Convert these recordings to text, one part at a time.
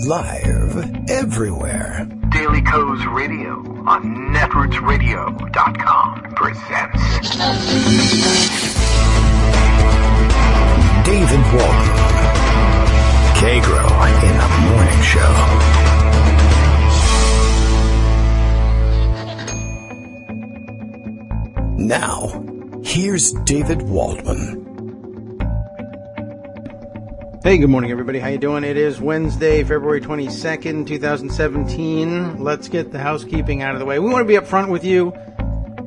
Live everywhere. Daily Kos Radio on netrootsradio.com presents David Walton. Kagro in the Morning Show. Now, here's David Waldman. Hey, good morning, everybody. How you doing? It is Wednesday, February 22nd, 2017. Let's get the housekeeping out of the way. We want to be up front with you.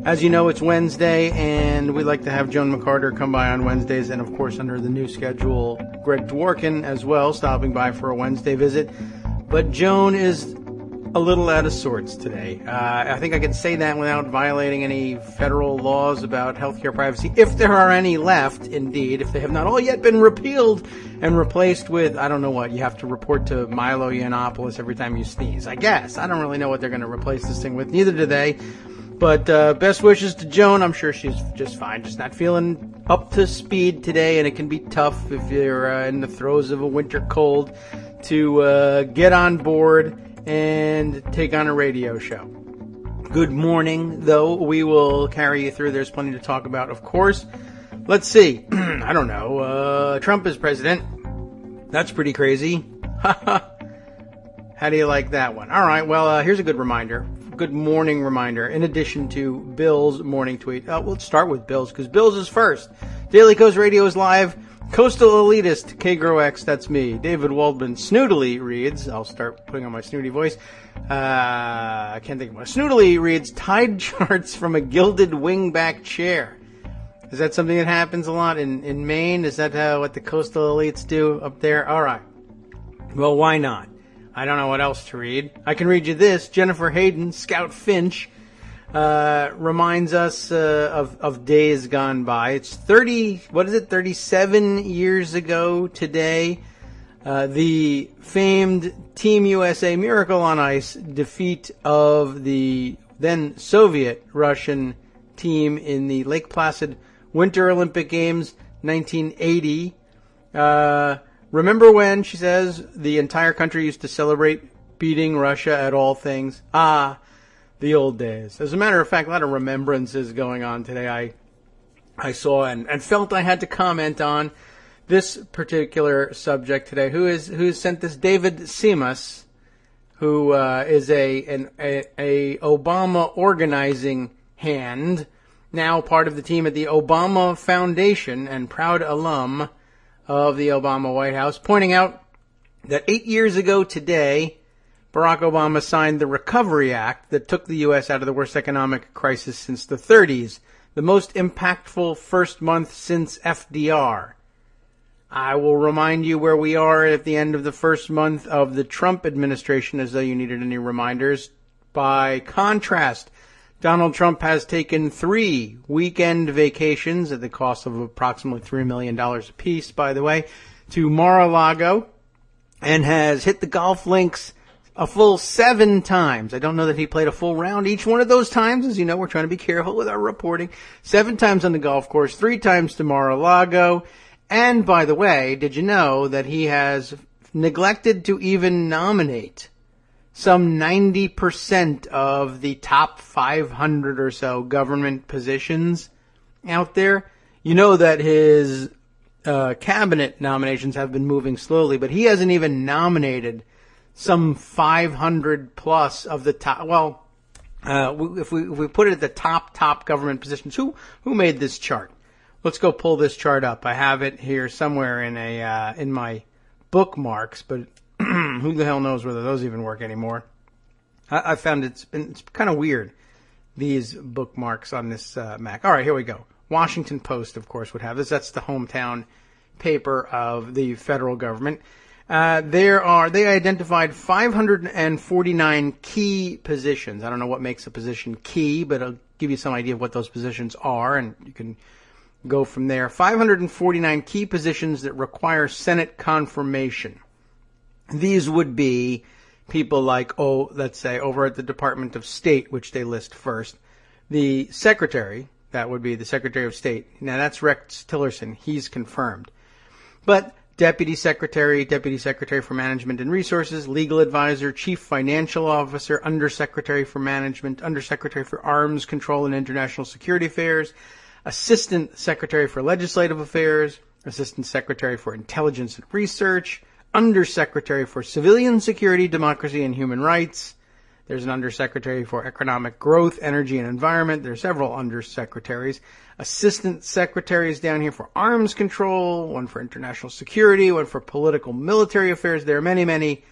As you know, it's Wednesday, and we like to have Joan McCarter come by on Wednesdays, and of course, under the new schedule, Greg Dworkin as well, stopping by for a Wednesday visit. But Joan is a little out of sorts today. I think I can say that without violating any federal laws about healthcare privacy, if there are any left, indeed, if they have not all yet been repealed and replaced with, I don't know what, you have to report to Milo Yiannopoulos every time you sneeze, I guess. I don't really know what they're going to replace this thing with, neither do they. But best wishes to Joan. I'm sure she's just fine, just not feeling up to speed today, and it can be tough if you're in the throes of a winter cold to get on board and take on a radio show. Good morning, though. We will carry you through. There's plenty to talk about, of course. Let's see. I don't know. Trump is president. That's pretty crazy. How do you like that one? All right. Well, here's a good reminder. Good morning reminder. In addition to Bill's morning tweet. Let's start with Bill's, because Bill's is first. Daily Kos Radio is live. Coastal elitist, Kagro X, that's me. David Waldman snootily reads, I'll start putting on my snooty voice. I can't think of what. Snootily reads, tide charts from a gilded wingback chair. Is that something that happens a lot in Maine? Is that what the coastal elites do up there? All right. Well, why not? I don't know what else to read. I can read you this. Jennifer Hayden, Scout Finch, reminds us of days gone by. It's 37 years ago today. The famed Team USA Miracle on Ice defeat of the then Soviet Russian team in the Lake Placid Winter Olympic Games 1980. Remember when, she says, the entire country used to celebrate beating Russia at all things? The old days. As a matter of fact, a lot of remembrances going on today. I saw and felt I had to comment on this particular subject today. Who sent this? David Simas, who is a Obama organizing hand, now part of the team at the Obama Foundation and proud alum of the Obama White House, pointing out that 8 years ago today, Barack Obama signed the Recovery Act that took the U.S. out of the worst economic crisis since the 30s, the most impactful first month since FDR. I will remind you where we are at the end of the first month of the Trump administration, as though you needed any reminders. By contrast, Donald Trump has taken 3 weekend vacations at the cost of approximately $3 million apiece, by the way, to Mar-a-Lago, and has hit the golf links a full 7 times. I don't know that he played a full round each one of those times. As you know, we're trying to be careful with our reporting. 7 times on the golf course, 3 times to Mar-a-Lago. And, by the way, did you know that he has neglected to even nominate some 90% of the top 500 or so government positions out there? You know that his cabinet nominations have been moving slowly, but he hasn't even nominated some 500 plus of the top. Well, if we put it at the top government positions, who made this chart? Let's go pull this chart up. I have it here somewhere in my bookmarks, but who the hell knows whether those even work anymore? I found it's kind of weird, these bookmarks on this Mac. All right, here we go. Washington Post, of course, would have this. That's the hometown paper of the federal government. They identified 549 key positions. I don't know what makes a position key, but I'll give you some idea of what those positions are, and you can go from there. 549 key positions that require Senate confirmation. These would be people like, let's say, over at the Department of State, which they list first. The Secretary, that would be the Secretary of State. Now, that's Rex Tillerson. He's confirmed. But Deputy Secretary for Management and Resources, Legal Advisor, Chief Financial Officer, Undersecretary for Management, Undersecretary for Arms Control and International Security Affairs, Assistant Secretary for Legislative Affairs, Assistant Secretary for Intelligence and Research, Undersecretary for Civilian Security, Democracy and Human Rights. There's an Undersecretary for Economic Growth, Energy and Environment. There's several Undersecretaries. Assistant Secretaries down here for Arms Control, one for International Security, one for Political Military Affairs. There are many, many,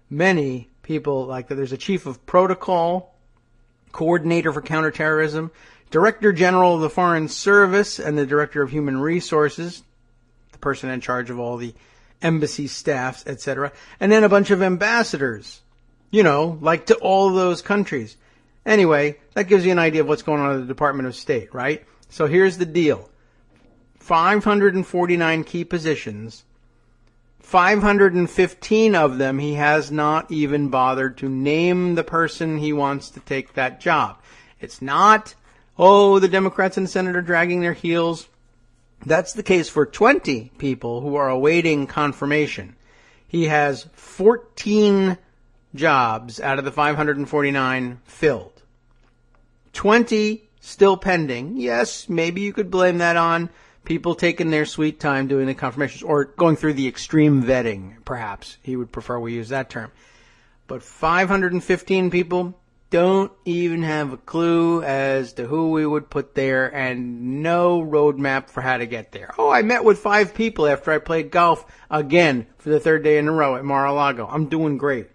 many people like that. There's a Chief of Protocol, Coordinator for Counterterrorism, Director General of the Foreign Service, and the Director of Human Resources, the person in charge of all the embassy staffs, etc. And then a bunch of ambassadors, like to all those countries. Anyway, that gives you an idea of what's going on at the Department of State, right? So here's the deal. 549 key positions. 515 of them he has not even bothered to name the person he wants to take that job. It's not, the Democrats in the Senate are dragging their heels. That's the case for 20 people who are awaiting confirmation. He has 14 jobs out of the 549 filled. 20 still pending. Yes, maybe you could blame that on people taking their sweet time doing the confirmations or going through the extreme vetting, perhaps. He would prefer we use that term. But 515 people don't even have a clue as to who we would put there and no roadmap for how to get there. I met with 5 people after I played golf again for the 3rd day in a row at Mar-a-Lago. I'm doing great.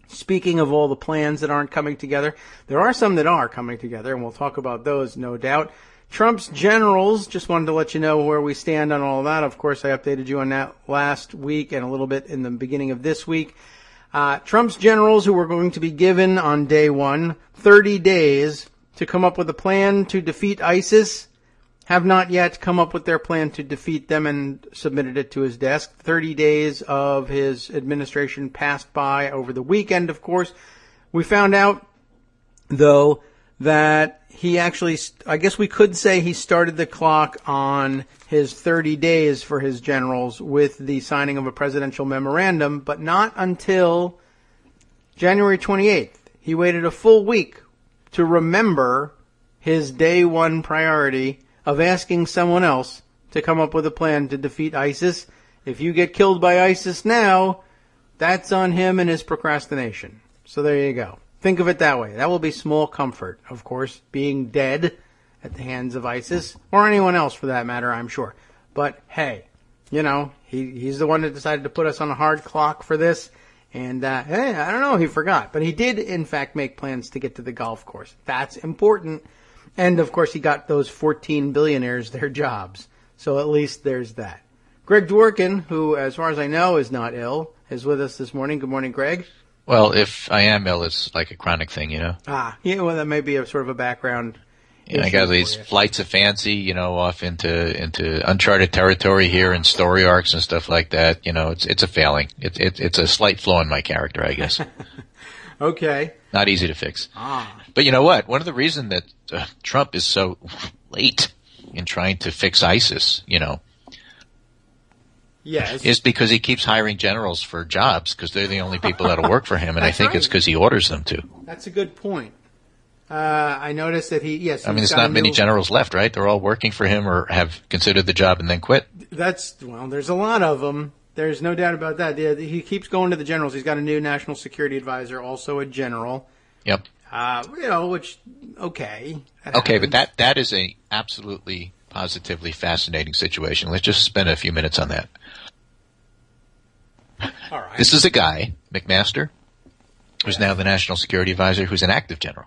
Speaking of all the plans that aren't coming together, there are some that are coming together, and we'll talk about those, no doubt. Trump's generals, just wanted to let you know where we stand on all that. Of course, I updated you on that last week and a little bit in the beginning of this week. Trump's generals, who were going to be given on day one 30 days to come up with a plan to defeat ISIS, have not yet come up with their plan to defeat them and submitted it to his desk. 30 days of his administration passed by over the weekend, of course. We found out, though, that he actually, I guess we could say he started the clock on his 30 days for his generals with the signing of a presidential memorandum, but not until January 28th. He waited a full week to remember his day one priority of asking someone else to come up with a plan to defeat ISIS. If you get killed by ISIS now, that's on him and his procrastination. So there you go. Think of it that way. That will be small comfort, of course, being dead at the hands of ISIS, or anyone else for that matter, I'm sure. But hey, he's the one that decided to put us on a hard clock for this. And, hey, I don't know, he forgot. But he did, in fact, make plans to get to the golf course. That's important. And, of course, he got those 14 billionaires their jobs. So at least there's that. Greg Dworkin, who, as far as I know, is not ill, is with us this morning. Good morning, Greg. Well, if I am ill, it's like a chronic thing, Yeah, well, that may be a sort of a background I got these flights of fancy, off into uncharted territory here and story arcs and stuff like that. It's a failing. It's a slight flaw in my character, I guess. Okay. Not easy to fix. But you know what? One of the reasons that Trump is so late in trying to fix ISIS, yes, is because he keeps hiring generals for jobs because they're the only people that'll work for him, and I think it's because he orders them to. That's a good point. I noticed that there's not many generals left, right? They're all working for him or have considered the job and then quit. There's a lot of them. There's no doubt about that. He keeps going to the generals. He's got a new national security advisor, also a general. Yep. Okay. Okay, but that is a absolutely positively fascinating situation. Let's just spend a few minutes on that. All right. This is a guy, McMaster, who's now the national security advisor, who's an active general.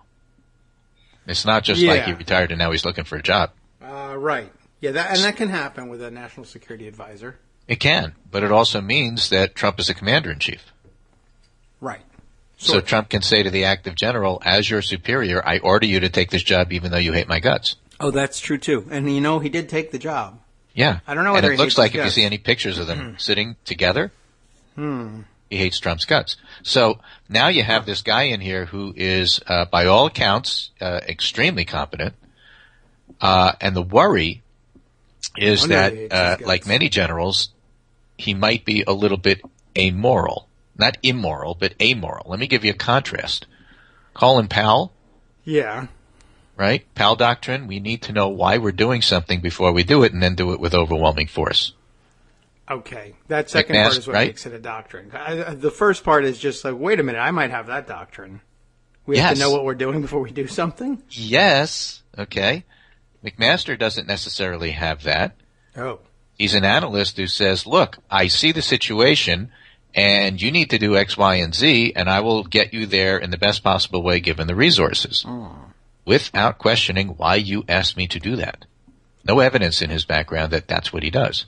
It's not just like he retired and now he's looking for a job. Right. Yeah, that can happen with a national security advisor. It can, but it also means that Trump is a commander-in-chief. Right. So Trump can say to the active general, as your superior, I order you to take this job even though you hate my guts. Oh, that's true, too. And, he did take the job. Yeah. I don't know whether and it looks like if you see any pictures of them sitting together, he hates Trump's guts. So now you have this guy in here who is, by all accounts, extremely competent. And the worry is that, like many generals, he might be a little bit amoral. Not immoral, but amoral. Let me give you a contrast. Colin Powell. Yeah. Right? Powell doctrine, we need to know why we're doing something before we do it and then do it with overwhelming force. Okay. That second part is what right? makes it a doctrine. The first part is just like, wait a minute, I might have that doctrine. We have to know what we're doing before we do something? Yes. Okay. McMaster doesn't necessarily have that. Oh. He's an analyst who says, look, I see the situation, and you need to do X, Y, and Z, and I will get you there in the best possible way given the resources. Without questioning why you asked me to do that. No evidence in his background that that's what he does.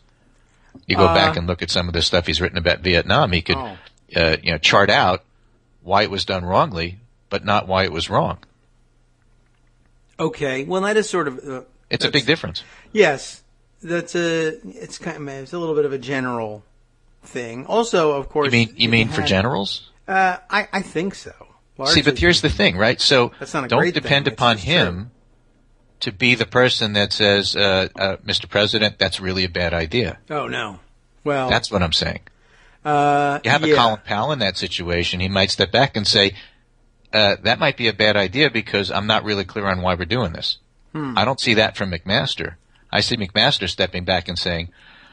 You go back and look at some of the stuff he's written about Vietnam, he could chart out why it was done wrongly, but not why it was wrong. Okay. Well, that is sort of... it's a big difference. Yes. It's a little bit of a general thing. Also, of course... You mean for generals? I think so. See, but here's the thing, right? So don't depend upon him to be the person that says, Mr. President, that's really a bad idea. Oh, no. Well... That's what I'm saying. You have a Colin Powell in that situation, he might step back and say, that might be a bad idea because I'm not really clear on why we're doing this. I don't see that from McMaster. I see McMaster stepping back and saying,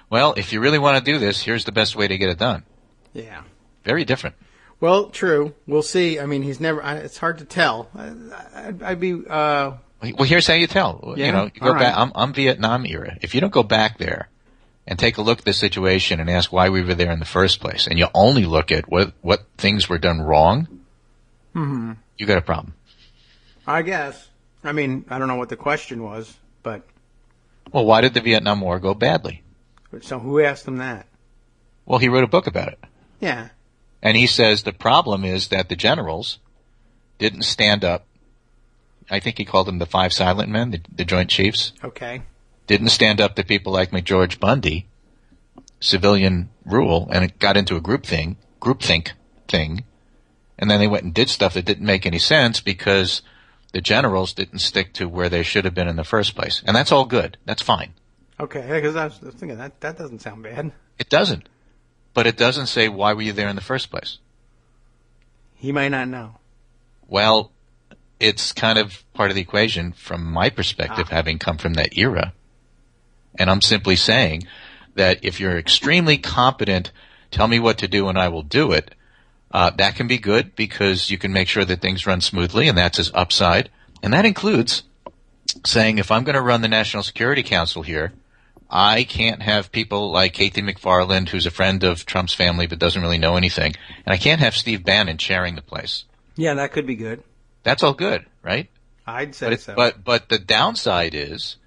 well, if you really want to do this, here's the best way to get it done. Yeah. Very different. Well, true. We'll see. I mean, he's never... it's hard to tell. I'd be... Well, here's how you tell. Yeah? You go back. I'm Vietnam era. If you don't go back there and take a look at the situation and ask why we were there in the first place, and you only look at what things were done wrong, you got a problem. I guess. I mean, I don't know what the question was, but... Well, why did the Vietnam War go badly? So who asked him that? Well, he wrote a book about it. Yeah. And he says the problem is that the generals didn't stand up. I think he called them the Five Silent Men, the Joint Chiefs. Okay. Didn't stand up to people like McGeorge Bundy, civilian rule, and it got into a groupthink thing. And then they went and did stuff that didn't make any sense because the generals didn't stick to where they should have been in the first place. And that's all good. That's fine. Okay, because I was thinking that doesn't sound bad. It doesn't. But it doesn't say why were you there in the first place. He might not know. Well, it's kind of part of the equation from my perspective, having come from that era. And I'm simply saying that if you're extremely competent, tell me what to do and I will do it. That can be good because you can make sure that things run smoothly, and that's his upside. And that includes saying if I'm going to run the National Security Council here, I can't have people like Kathy McFarland, who's a friend of Trump's family but doesn't really know anything, and I can't have Steve Bannon chairing the place. Yeah, that could be good. That's all good, right? I'd say so. But the downside is,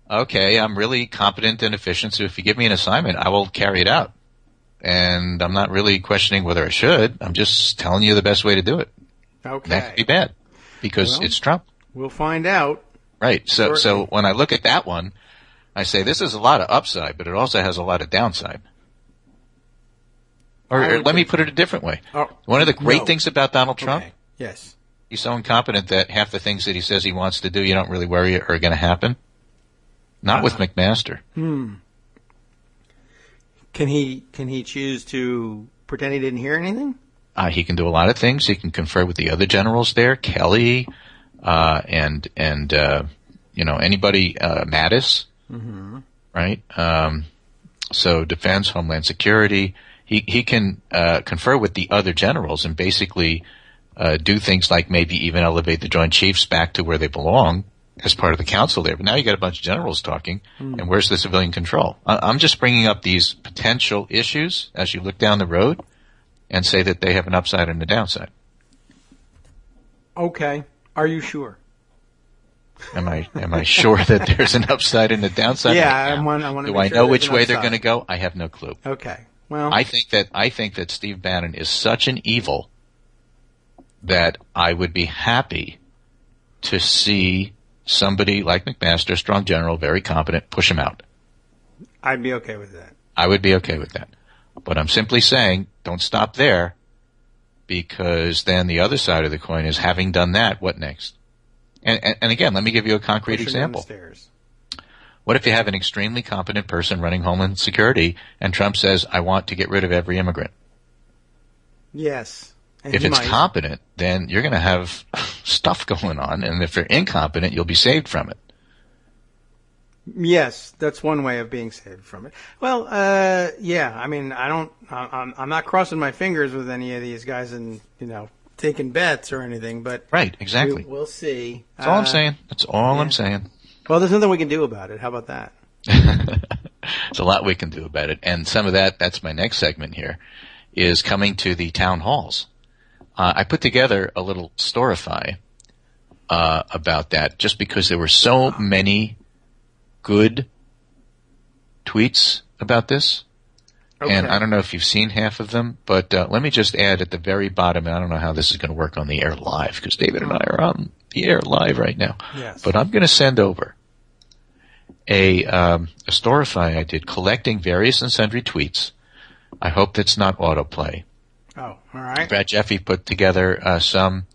okay, I'm really competent and efficient, so if you give me an assignment, I will carry it out. And I'm not really questioning whether I should. I'm just telling you the best way to do it. Okay. That could be bad because it's Trump. We'll find out. Right. So when I look at that one, I say this is a lot of upside, but it also has a lot of downside. Or let me put it a different way. One of the great things about Donald Trump, yes, he's so incompetent that half the things that he says he wants to do, you don't really worry are going to happen. Not with McMaster. Can he choose to pretend he didn't hear anything? He can do a lot of things. He can confer with the other generals there, Kelly, and anybody, Mattis, right? So defense, homeland security. He can confer with the other generals and basically do things like maybe even elevate the Joint Chiefs back to where they belong as part of the council there. But now you got a bunch of generals talking, and where's the civilian control? I'm just bringing up these potential issues as you look down the road and say that they have an upside and a downside. Okay. Are you sure? Am I sure that there's an upside and a downside? Yeah, I want to. Do I know which way they're going to go? I have no clue. Okay. Well, I think that Steve Bannon is such an evil that I would be happy to see somebody like McMaster, strong general, very competent, push him out. I'd be okay with that. I would be okay with that. But I'm simply saying, don't stop there, because then the other side of the coin is, having done that, what next? And again, let me give you a concrete example. What if you have an extremely competent person running Homeland Security and Trump says, I want to get rid of every immigrant? Yes. And If it's competent, then you're going to have stuff going on. And if they're incompetent, you'll be saved from it. Yes, that's one way of being saved from it. Well, yeah, I mean, I'm not crossing my fingers with any of these guys and, taking bets or anything, but. Right, exactly. We'll see. That's all I'm saying. That's all I'm saying. Well, there's nothing we can do about it. How about that? There's a lot we can do about it. And some of that's my next segment here, is coming to the town halls. I put together a little storify about that just because there were so many good tweets about this. Okay. And I don't know if you've seen half of them, but let me just add at the very bottom, and I don't know how this is going to work on the air live because David and I are on the air live right now. Yes. But I'm going to send over a storify I did collecting various and sundry tweets. I hope that's not autoplay. Oh, all right. Brad Jeffy put together some.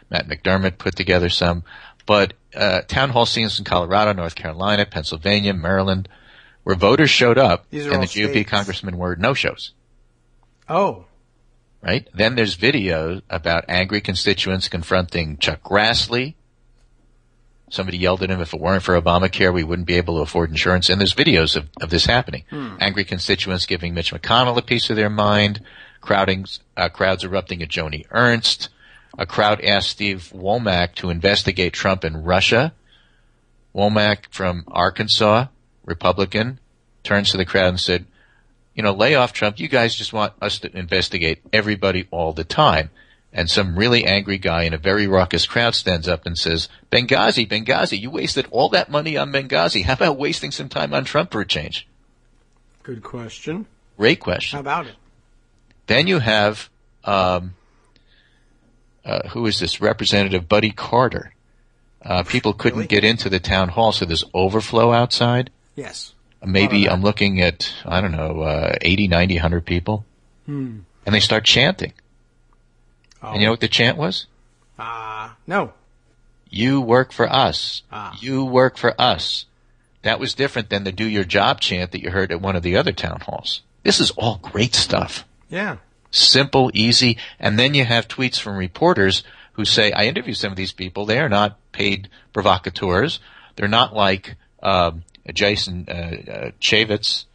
Matt McDermott put together some. But town hall scenes in Colorado, North Carolina, Pennsylvania, Maryland, where voters showed up and the GOP states. congressmen were no-shows. Oh. Right? Then there's videos about angry constituents confronting Chuck Grassley. Somebody yelled at him, if it weren't for Obamacare, we wouldn't be able to afford insurance. And there's videos of this happening. Angry constituents giving Mitch McConnell a piece of their mind. Crowds erupting at Joni Ernst. A crowd asked Steve Womack to investigate Trump and Russia. Womack from Arkansas, Republican, turns to the crowd and said, lay off Trump. You guys just want us to investigate everybody all the time. And some really angry guy in a very raucous crowd stands up and says, Benghazi, you wasted all that money on Benghazi. How about wasting some time on Trump for a change? Good question. Great question. How about it? Then you have, who is this? Representative Buddy Carter. People couldn't get into the town hall, so there's overflow outside. Yes. Maybe I'm looking at, 80, 90, 100 people. And they start chanting. Oh. And you know what the chant was? No. You work for us. Ah. You work for us. That was different than the do your job chant that you heard at one of the other town halls. This is all great stuff. Yeah. Simple, easy. And then you have tweets from reporters who say, I interviewed some of these people. They are not paid provocateurs. They're not like Jason Chaffetz,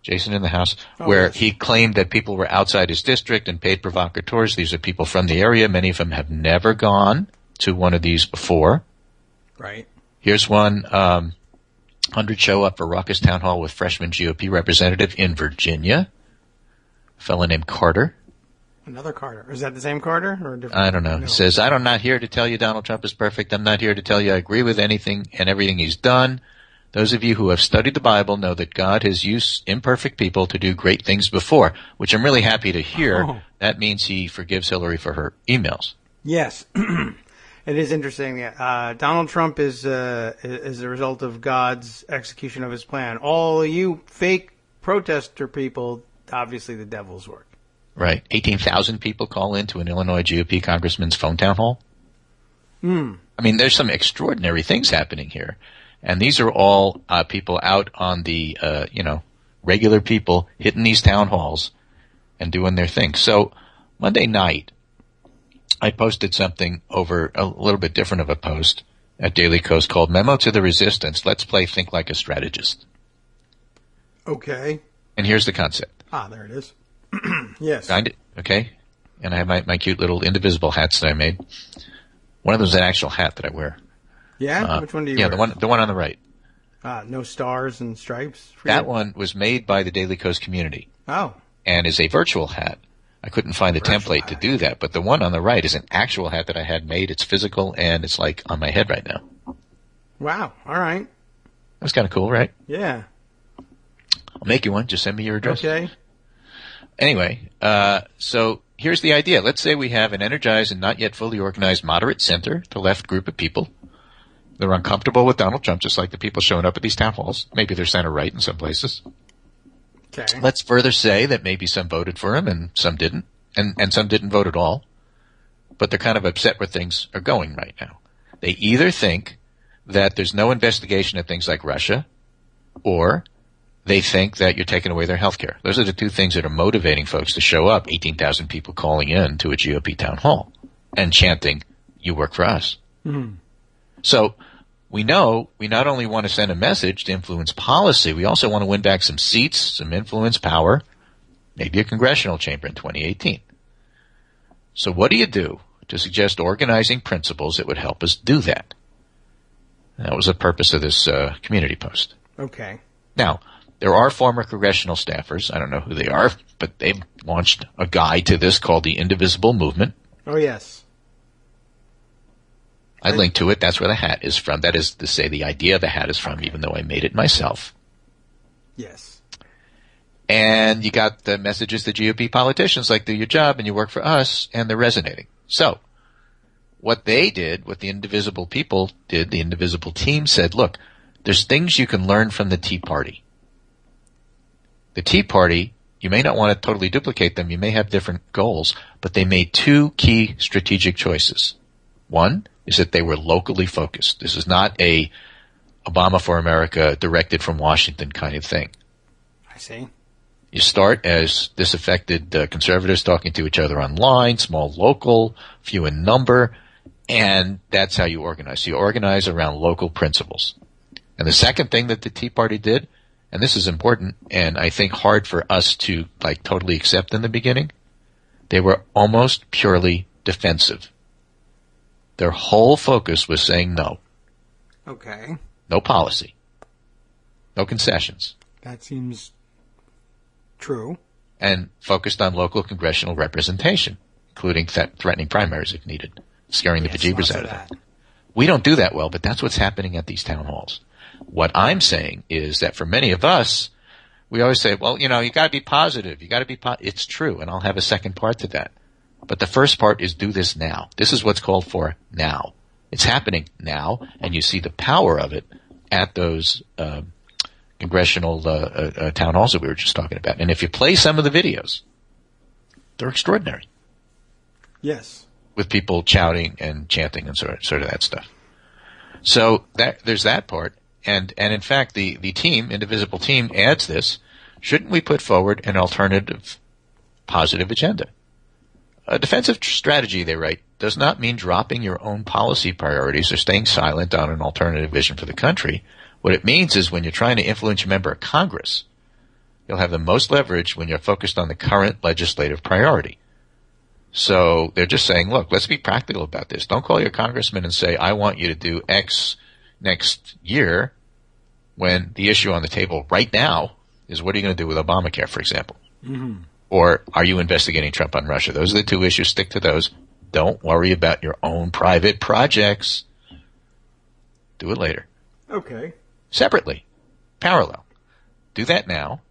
Jason in the House, where yes. He claimed that people were outside his district and paid provocateurs. These are people from the area. Many of them have never gone to one of these before. Right. Here's one. 100 show up for raucous town hall with freshman GOP representative in Virginia. A fellow named Carter. Another Carter. Is that the same Carter or a different? I don't know. No. He says, I'm not here to tell you Donald Trump is perfect. I'm not here to tell you I agree with anything and everything he's done. Those of you who have studied the Bible know that God has used imperfect people to do great things before, which I'm really happy to hear. Oh. That means he forgives Hillary for her emails. Yes. It is interesting. Donald Trump is a result of God's execution of his plan. All you fake protester people, obviously the devil's work. Right. 18,000 people call into an Illinois GOP congressman's phone town hall. I mean, there's some extraordinary things happening here. And these are all people out on the, regular people hitting these town halls and doing their thing. So Monday night, I posted something over a little bit different of a post at Daily Kos called Memo to the Resistance. Let's play Think Like a Strategist. Okay. And here's the concept. There it is. Yes. Find it? Okay. And I have my cute little indivisible hats that I made. One of them is an actual hat that I wear. Yeah? Which one do you wear? Yeah, the one on the right. No stars and stripes? That one was made by the Daily Kos community. Oh. And is a virtual hat. I couldn't find the template to do that, but the one on the right is an actual hat that I had made. It's physical, and it's like on my head right now. Wow. All right. That's kind of cool, right? Yeah. I'll make you one. Just send me your address. Okay. Anyway, so here's the idea. Let's say we have an energized and not yet fully organized moderate center to left group of people. They're uncomfortable with Donald Trump, just like the people showing up at these town halls. Maybe they're center right in some places. Okay. Let's further say that maybe some voted for him and some didn't, and some didn't vote at all. But they're kind of upset where things are going right now. They either think that there's no investigation of things like Russia, or they think that you're taking away their health care. Those are the two things that are motivating folks to show up, 18,000 people calling in to a GOP town hall and chanting, "You work for us." Mm-hmm. So we know we not only want to send a message to influence policy, we also want to win back some seats, some influence, power, maybe a congressional chamber in 2018. So what do you do to suggest organizing principles that would help us do that? That was the purpose of this community post. Okay. Now, there are former congressional staffers. I don't know who they are, but they've launched a guide to this called the Indivisible Movement. Oh, yes. I linked to it. That's where the hat is from. That is to say, the idea the hat is from, even though I made it myself. Yes. And you got the messages to GOP politicians like, do your job and you work for us, and they're resonating. So what they did, what the Indivisible people did, the Indivisible team said, look, there's things you can learn from the Tea Party. The Tea Party, you may not want to totally duplicate them. You may have different goals, but they made two key strategic choices. One is that they were locally focused. This is not a Obama for America directed from Washington kind of thing. I see. You start as disaffected conservatives talking to each other online, small local, few in number, and that's how you organize. You organize around local principles. And the second thing that the Tea Party did, and this is important and I think hard for us to totally accept in the beginning, they were almost purely defensive. Their whole focus was saying no. Okay. No policy. No concessions. That seems true. And focused on local congressional representation, including threatening primaries if needed, scaring the bejeebers out of them. We don't do that well, but that's what's happening at these town halls. What I'm saying is that for many of us, we always say, well, you got to be positive. You got to be It's true, and I'll have a second part to that. But the first part is do this now. This is what's called for now. It's happening now, and you see the power of it at those congressional town halls that we were just talking about. And if you play some of the videos, they're extraordinary. Yes. With people shouting and chanting and sort of that stuff. So there's that part. And in fact, the team, Indivisible team, adds this. Shouldn't we put forward an alternative positive agenda? A defensive strategy, they write, does not mean dropping your own policy priorities or staying silent on an alternative vision for the country. What it means is when you're trying to influence a member of Congress, you'll have the most leverage when you're focused on the current legislative priority. So they're just saying, look, let's be practical about this. Don't call your congressman and say, I want you to do X next year, when the issue on the table right now is what are you going to do with Obamacare, for example? Mm-hmm. Or are you investigating Trump on Russia? Those are the two issues. Stick to those. Don't worry about your own private projects. Do it later. Okay. Separately. Parallel. Do that now.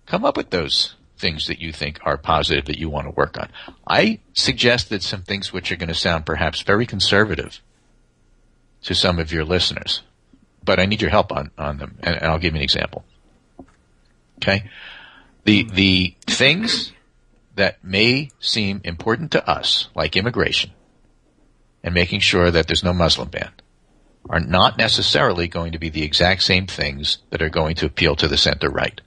Come up with those things that you think are positive that you want to work on. I suggested some things which are going to sound perhaps very conservative to some of your listeners, but I need your help on them, and I'll give you an example. Okay? The things that may seem important to us, like immigration and making sure that there's no Muslim ban, are not necessarily going to be the exact same things that are going to appeal to the center-right.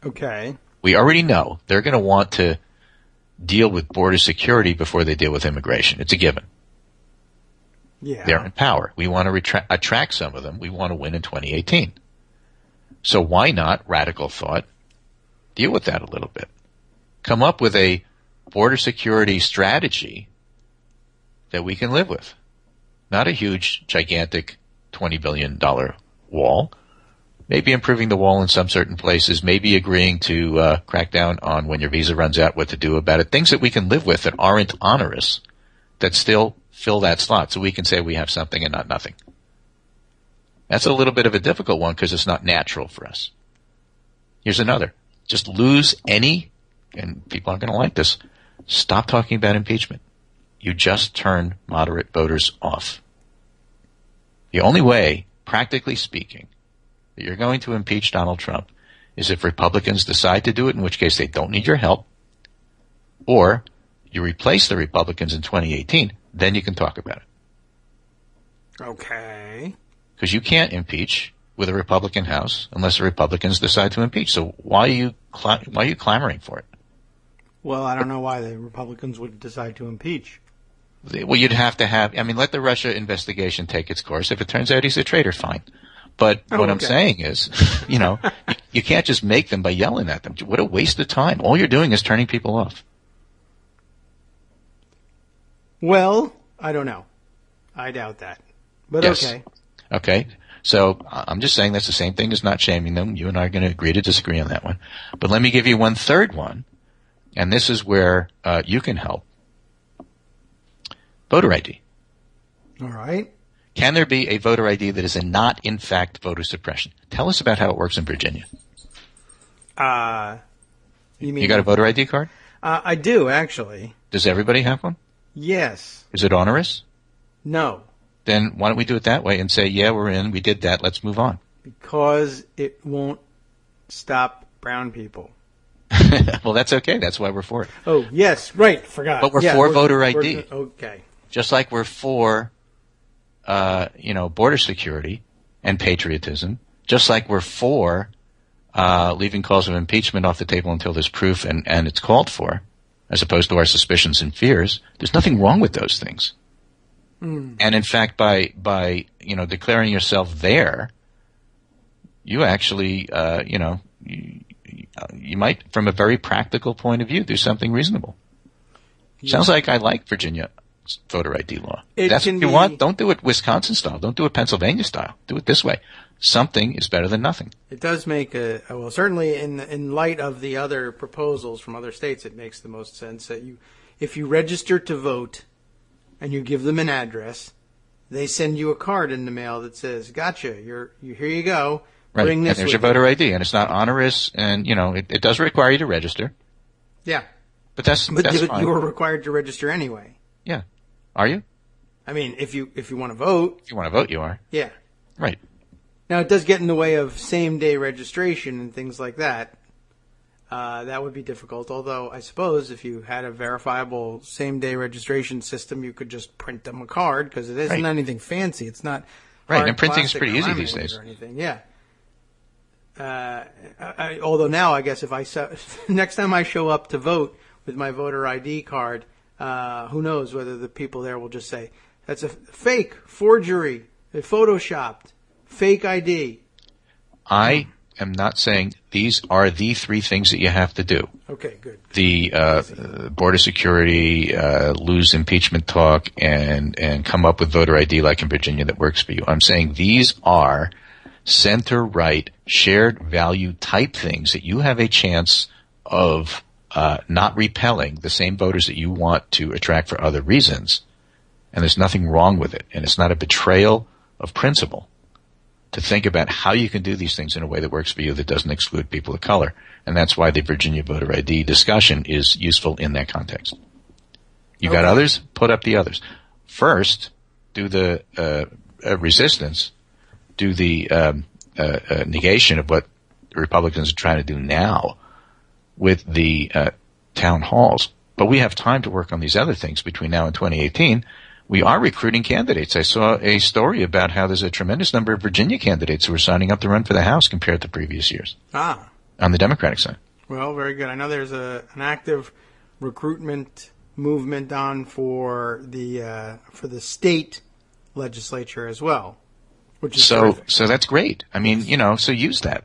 Okay. We already know they're going to want to deal with border security before they deal with immigration. It's a given. Yeah. They're in power. We want to attract some of them. We want to win in 2018. So why not, radical thought, deal with that a little bit? Come up with a border security strategy that we can live with. Not a huge, gigantic $20 billion wall. Maybe improving the wall in some certain places. Maybe agreeing to crack down on when your visa runs out, what to do about it. Things that we can live with that aren't onerous, that still fill that slot so we can say we have something and not nothing. That's a little bit of a difficult one because it's not natural for us. Here's another. Just lose any, and people aren't going to like this, stop talking about impeachment. You just turn moderate voters off. The only way, practically speaking, that you're going to impeach Donald Trump is if Republicans decide to do it, in which case they don't need your help, or you replace the Republicans in 2018, then you can talk about it. Okay. Because you can't impeach with a Republican House unless the Republicans decide to impeach. So why are you clamoring for it? Well, I don't know why the Republicans would decide to impeach. Well, you'd have to have, let the Russia investigation take its course. If it turns out he's a traitor, fine. But what I'm saying is, you can't just make them by yelling at them. What a waste of time. All you're doing is turning people off. Well, I don't know. I doubt that. But yes. Okay. Okay. So I'm just saying that's the same thing as not shaming them. You and I are going to agree to disagree on that one. But let me give you one third one. And this is where you can help. Voter ID. All right. Can there be a voter ID that is not, in fact, voter suppression? Tell us about how it works in Virginia. You got a voter ID card? I do, actually. Does everybody have one? Yes. Is it onerous? No. Then why don't we do it that way and say, yeah, we're in, we did that, let's move on. Because it won't stop brown people. Well, that's okay. That's why we're for it. Oh, yes, right. Forgot. But we're for voter ID. Okay. Just like we're for, border security and patriotism. Just like we're for leaving calls of impeachment off the table until there's proof and it's called for, as opposed to our suspicions and fears. There's nothing wrong with those things. Mm. And in fact, by declaring yourself there, you actually, you might, from a very practical point of view, do something reasonable. Yeah. Sounds like I like Virginia voter ID law. That's what you want. Don't do it Wisconsin style. Don't do it Pennsylvania style. Do it this way. Something is better than nothing. It does make certainly in light of the other proposals from other states, it makes the most sense that if you register to vote and you give them an address, they send you a card in the mail that says, "Gotcha. Here you go." Right. Bring this and there's your voter ID, and it's not onerous, and it does require you to register. Yeah. But that's fine. You're required to register anyway. Yeah. Are you? I mean, if you want to vote. If you want to vote, you are. Yeah. Right. Now, it does get in the way of same-day registration and things like that. That would be difficult, although I suppose if you had a verifiable same-day registration system, you could just print them a card, because it isn't anything fancy. It's not right, and printing is pretty easy these days. Or anything. Yeah. Although now, I guess next time I show up to vote with my voter ID card, who knows whether the people there will just say, that's a fake, forgery, photoshopped, fake ID. I am not saying these are the three things that you have to do. Okay, good. The border security, lose impeachment talk, and come up with voter ID like in Virginia that works for you. I'm saying these are center-right, shared value type things that you have a chance of not repelling the same voters that you want to attract for other reasons. And there's nothing wrong with it. And it's not a betrayal of principle to think about how you can do these things in a way that works for you that doesn't exclude people of color. And that's why the Virginia voter ID discussion is useful in that context. You got others? Put up the others. First, do the resistance, do the negation of what the Republicans are trying to do now with the town halls. But we have time to work on these other things between now and 2018. We are recruiting candidates. I saw a story about how there's a tremendous number of Virginia candidates who are signing up to run for the House compared to previous years. On the Democratic side. Well, very good. I know there's an active recruitment movement on for the state legislature as well, which is terrific. So that's great. I mean, so use that.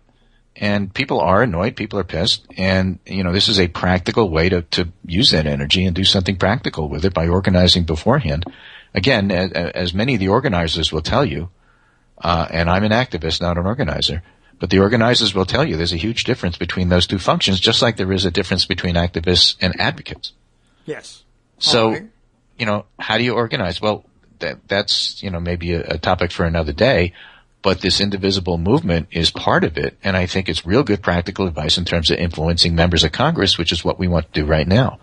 And people are annoyed. People are pissed. And, this is a practical way to use that energy and do something practical with it by organizing beforehand. Again, as many of the organizers will tell you, and I'm an activist, not an organizer, but the organizers will tell you there's a huge difference between those two functions, just like there is a difference between activists and advocates. Yes. So, how do you organize? Well, that's, maybe a topic for another day. But this indivisible movement is part of it, and I think it's real good practical advice in terms of influencing members of Congress, which is what we want to do right now.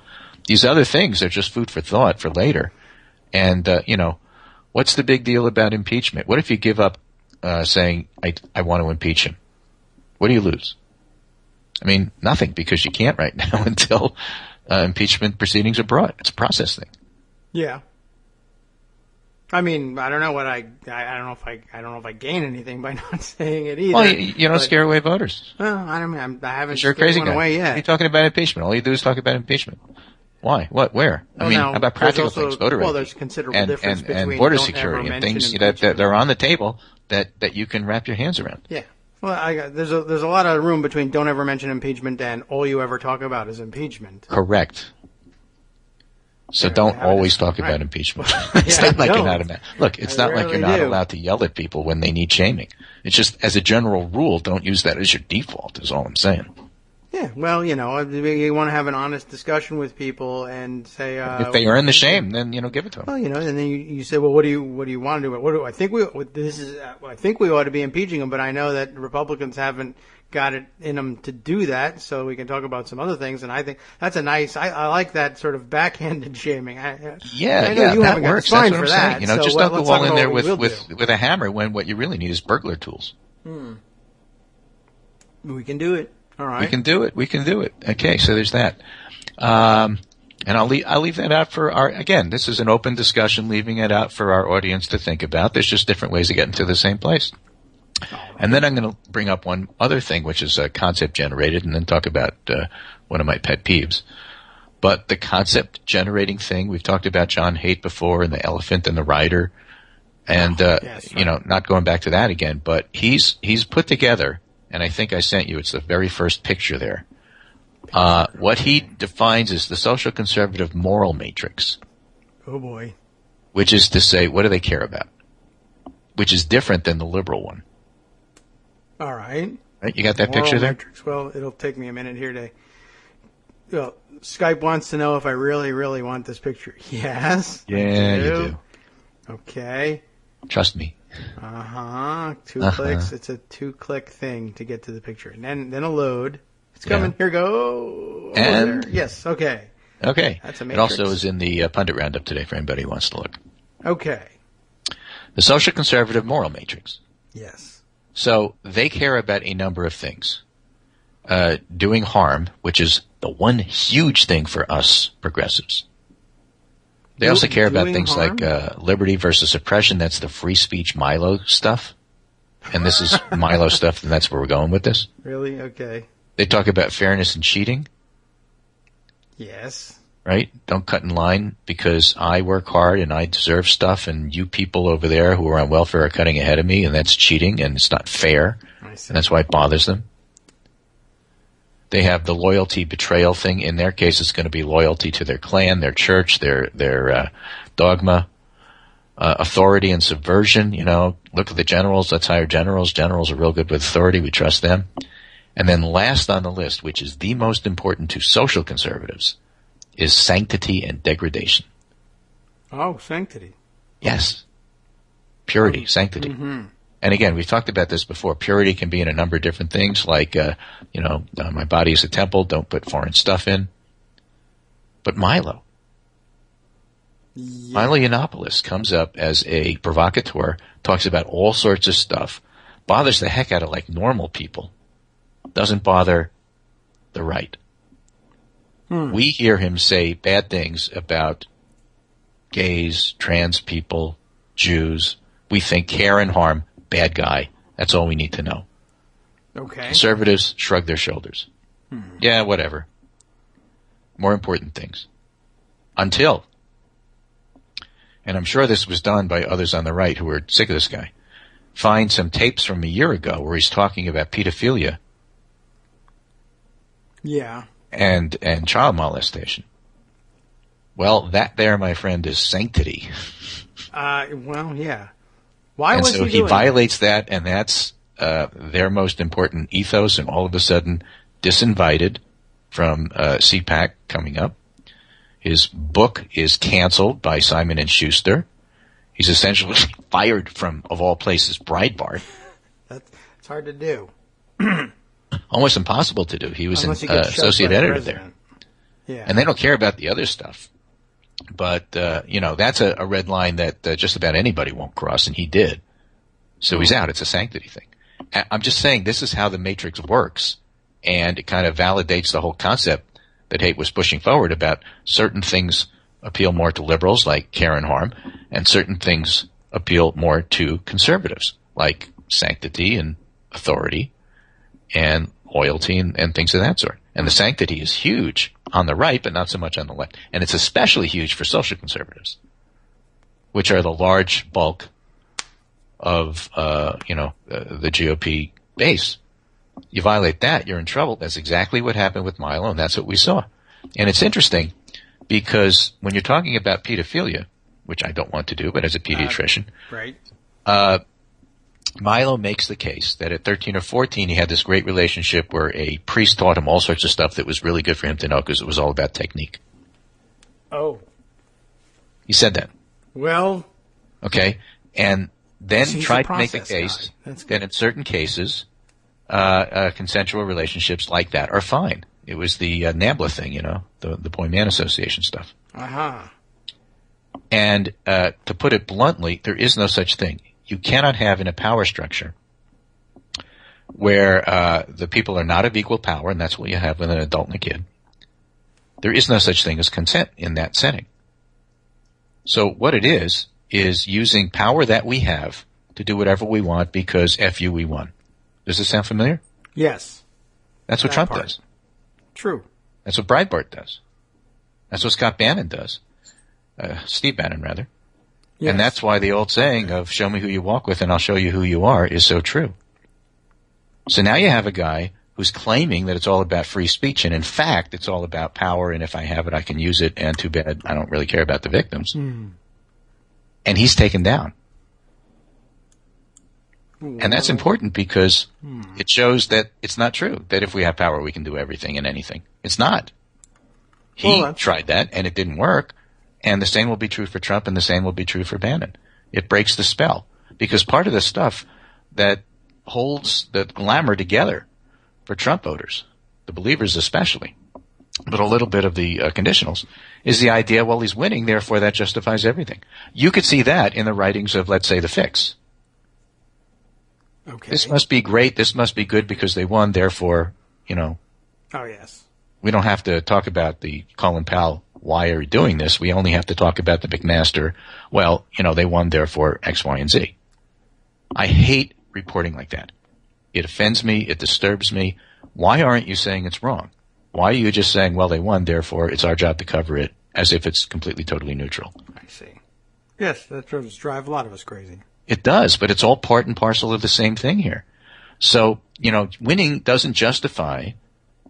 These other things are just food for thought for later. And, what's the big deal about impeachment? What if you give up saying, I want to impeach him? What do you lose? I mean, nothing, because you can't right now until impeachment proceedings are brought. It's a process thing. Yeah. I mean, I don't know what I don't know if I gain anything by not saying it either. Well, you don't scare away voters. Well, I don't mean, I haven't You're a scared crazy one guy. away yet. You're talking about impeachment. All you do is talk about impeachment. Why? What? Where? Well, I mean, now, how about there's practical also, things? Voter well, ID there's considerable difference between and border don't security ever and things mention that are on the table that you can wrap your hands around. Yeah. Well, there's a lot of room between don't ever mention impeachment and all you ever talk about is impeachment. Correct. So Yeah, don't how always does- talk about right. impeachment. Yeah, It's not I like you're don't. not look. It's not like rarely you're not do. allowed to yell at people when they need shaming. It's just as a general rule, don't use that as your default. Is all I'm saying. Yeah, well, you want to have an honest discussion with people and say If they earn the shame, then give it to them. well, and then you say, well, what do you want to do? What do I think I think we ought to be impeaching them, but I know that Republicans haven't got it in them to do that, so we can talk about some other things. And I think that's a nice. I like that sort of backhanded shaming. I know you that haven't got works. the spine That's what for I'm that. saying. So Just don't let's go all talk in about there what we will with a hammer when what you really need is burglar tools. do. We can do it. All right. We can do it. Okay, so there's that. And I'll leave that out for again, this is an open discussion, leaving it out for our audience to think about. There's just different ways of getting to the same place. And then I'm going to bring up one other thing, which is concept generated, and then talk about one of my pet peeves. But the concept generating thing, we've talked about John Haidt before, and the elephant and the rider, and yes, right. not going back to that again. But he's put together, and I think I sent you. It's the very first picture there. What he defines as the social conservative moral matrix. Oh boy. Which is to say, what do they care about? Which is different than the liberal one. All right. Right? You got that Moral picture there? metrics. Well, it'll take me a minute here to. Well, Skype wants to know if I really, really want this picture. Yes. I Yeah, you do. Okay. Trust me. Two clicks. It's a 2-click thing to get to the picture, and then a load. It's coming. Yeah. Here go. And- there. Yes. Okay. Okay. That's a It also matrix. is in the pundit roundup today for anybody who wants to look. Okay. The social conservative moral matrix. Yes. So they care about a number of things. Doing harm, which is the one huge thing for us progressives. They also care about Doing things harm? like liberty versus oppression. That's the free speech Milo stuff. And this is Milo stuff, and that's where we're going with this. Really? Okay. They talk about fairness and cheating, Yes. right? Don't cut in line because I work hard and I deserve stuff, and you people over there who are on welfare are cutting ahead of me, and that's cheating, and it's not fair, I see. and that's why it bothers them. They have the loyalty betrayal thing. In their case, it's going to be loyalty to their clan, their church, their dogma, authority and subversion. Look at the generals. Let's hire generals. Generals are real good with authority. We trust them. And then last on the list, which is the most important to social conservatives, is sanctity and degradation. Oh, sanctity. Yes. Purity, sanctity. Mm-hmm. And again, we've talked about this before. Purity can be in a number of different things, like, my body is a temple, don't put foreign stuff in. But Milo Yiannopoulos comes up as a provocateur, talks about all sorts of stuff, bothers the heck out of like normal people, doesn't bother the right. We hear him say bad things about gays, trans people, Jews. We think care and harm, bad guy. That's all we need to know. Okay. Conservatives shrug their shoulders. Yeah, whatever. More important things. Until, and I'm sure this was done by others on the right who were sick of this guy, find some tapes from a year ago where he's talking about pedophilia Yeah. and child molestation. Well, that there, my friend, is sanctity. Well, yeah. Why And was so he he doing violates that, and that's their most important ethos, and all of a sudden disinvited from CPAC coming up. His book is canceled by Simon & Schuster. He's essentially fired from, of all places, Breitbart. that? It's hard to do. Almost impossible to do. He was Unless you an get shoved associate by the editor there. president. Yeah. And they don't care about the other stuff. But, that's a red line that just about anybody won't cross, and he did. So he's out. It's a sanctity thing. I'm just saying this is how the matrix works, and it kind of validates the whole concept that Haidt was pushing forward about certain things appeal more to liberals like care and harm, and certain things appeal more to conservatives like sanctity and authority and loyalty and things of that sort. And the sanctity is huge on the right, but not so much on the left. And it's especially huge for social conservatives, which are the large bulk of, the GOP base. You violate that, you're in trouble. That's exactly what happened with Milo, and that's what we saw. And it's interesting because when you're talking about pedophilia, which I don't want to do, but as a pediatrician, right. Milo makes the case that at 13 or 14 he had this great relationship where a priest taught him all sorts of stuff that was really good for him to know because it was all about technique. Oh. He said that. Well. Okay. And then tried to make the guy. case that in certain cases, consensual relationships like that are fine. It was the NABLA thing, the Boy Man Association stuff. Uh-huh. And to put it bluntly, there is no such thing. You cannot have in a power structure where the people are not of equal power, and that's what you have with an adult and a kid. There is no such thing as consent in that setting. So what it is using power that we have to do whatever we want because F you, we won. Does this sound familiar? Yes. That's what Trump does. True. That's what Breitbart does. That's what Scott Bannon does. Steve Bannon, rather. Yes. And that's why the old saying of show me who you walk with and I'll show you who you are is so true. So now you have a guy who's claiming that it's all about free speech, and in fact, it's all about power, and if I have it, I can use it, and too bad, I don't really care about the victims. And he's taken down. And that's important because it shows that it's not true, that if we have power, we can do everything and anything. It's not. He tried that, and it didn't work. And the same will be true for Trump, and the same will be true for Bannon. It breaks the spell. Because part of the stuff that holds the glamour together for Trump voters, the believers especially, but a little bit of the conditionals, is the idea, well, he's winning, therefore that justifies everything. You could see that in the writings of, let's say, the Fix. Okay. This must be great, this must be good because they won, therefore, Oh, yes. We don't have to talk about the Colin Powell, why are you doing this? We only have to talk about the McMaster, well, they won, therefore X, Y, and Z. I hate reporting like that. It offends me, it disturbs me. Why aren't you saying it's wrong? Why are you just saying, well, they won, therefore it's our job to cover it, as if it's completely, totally neutral? I see. Yes, that does drive a lot of us crazy. It does, but it's all part and parcel of the same thing here. So, winning doesn't justify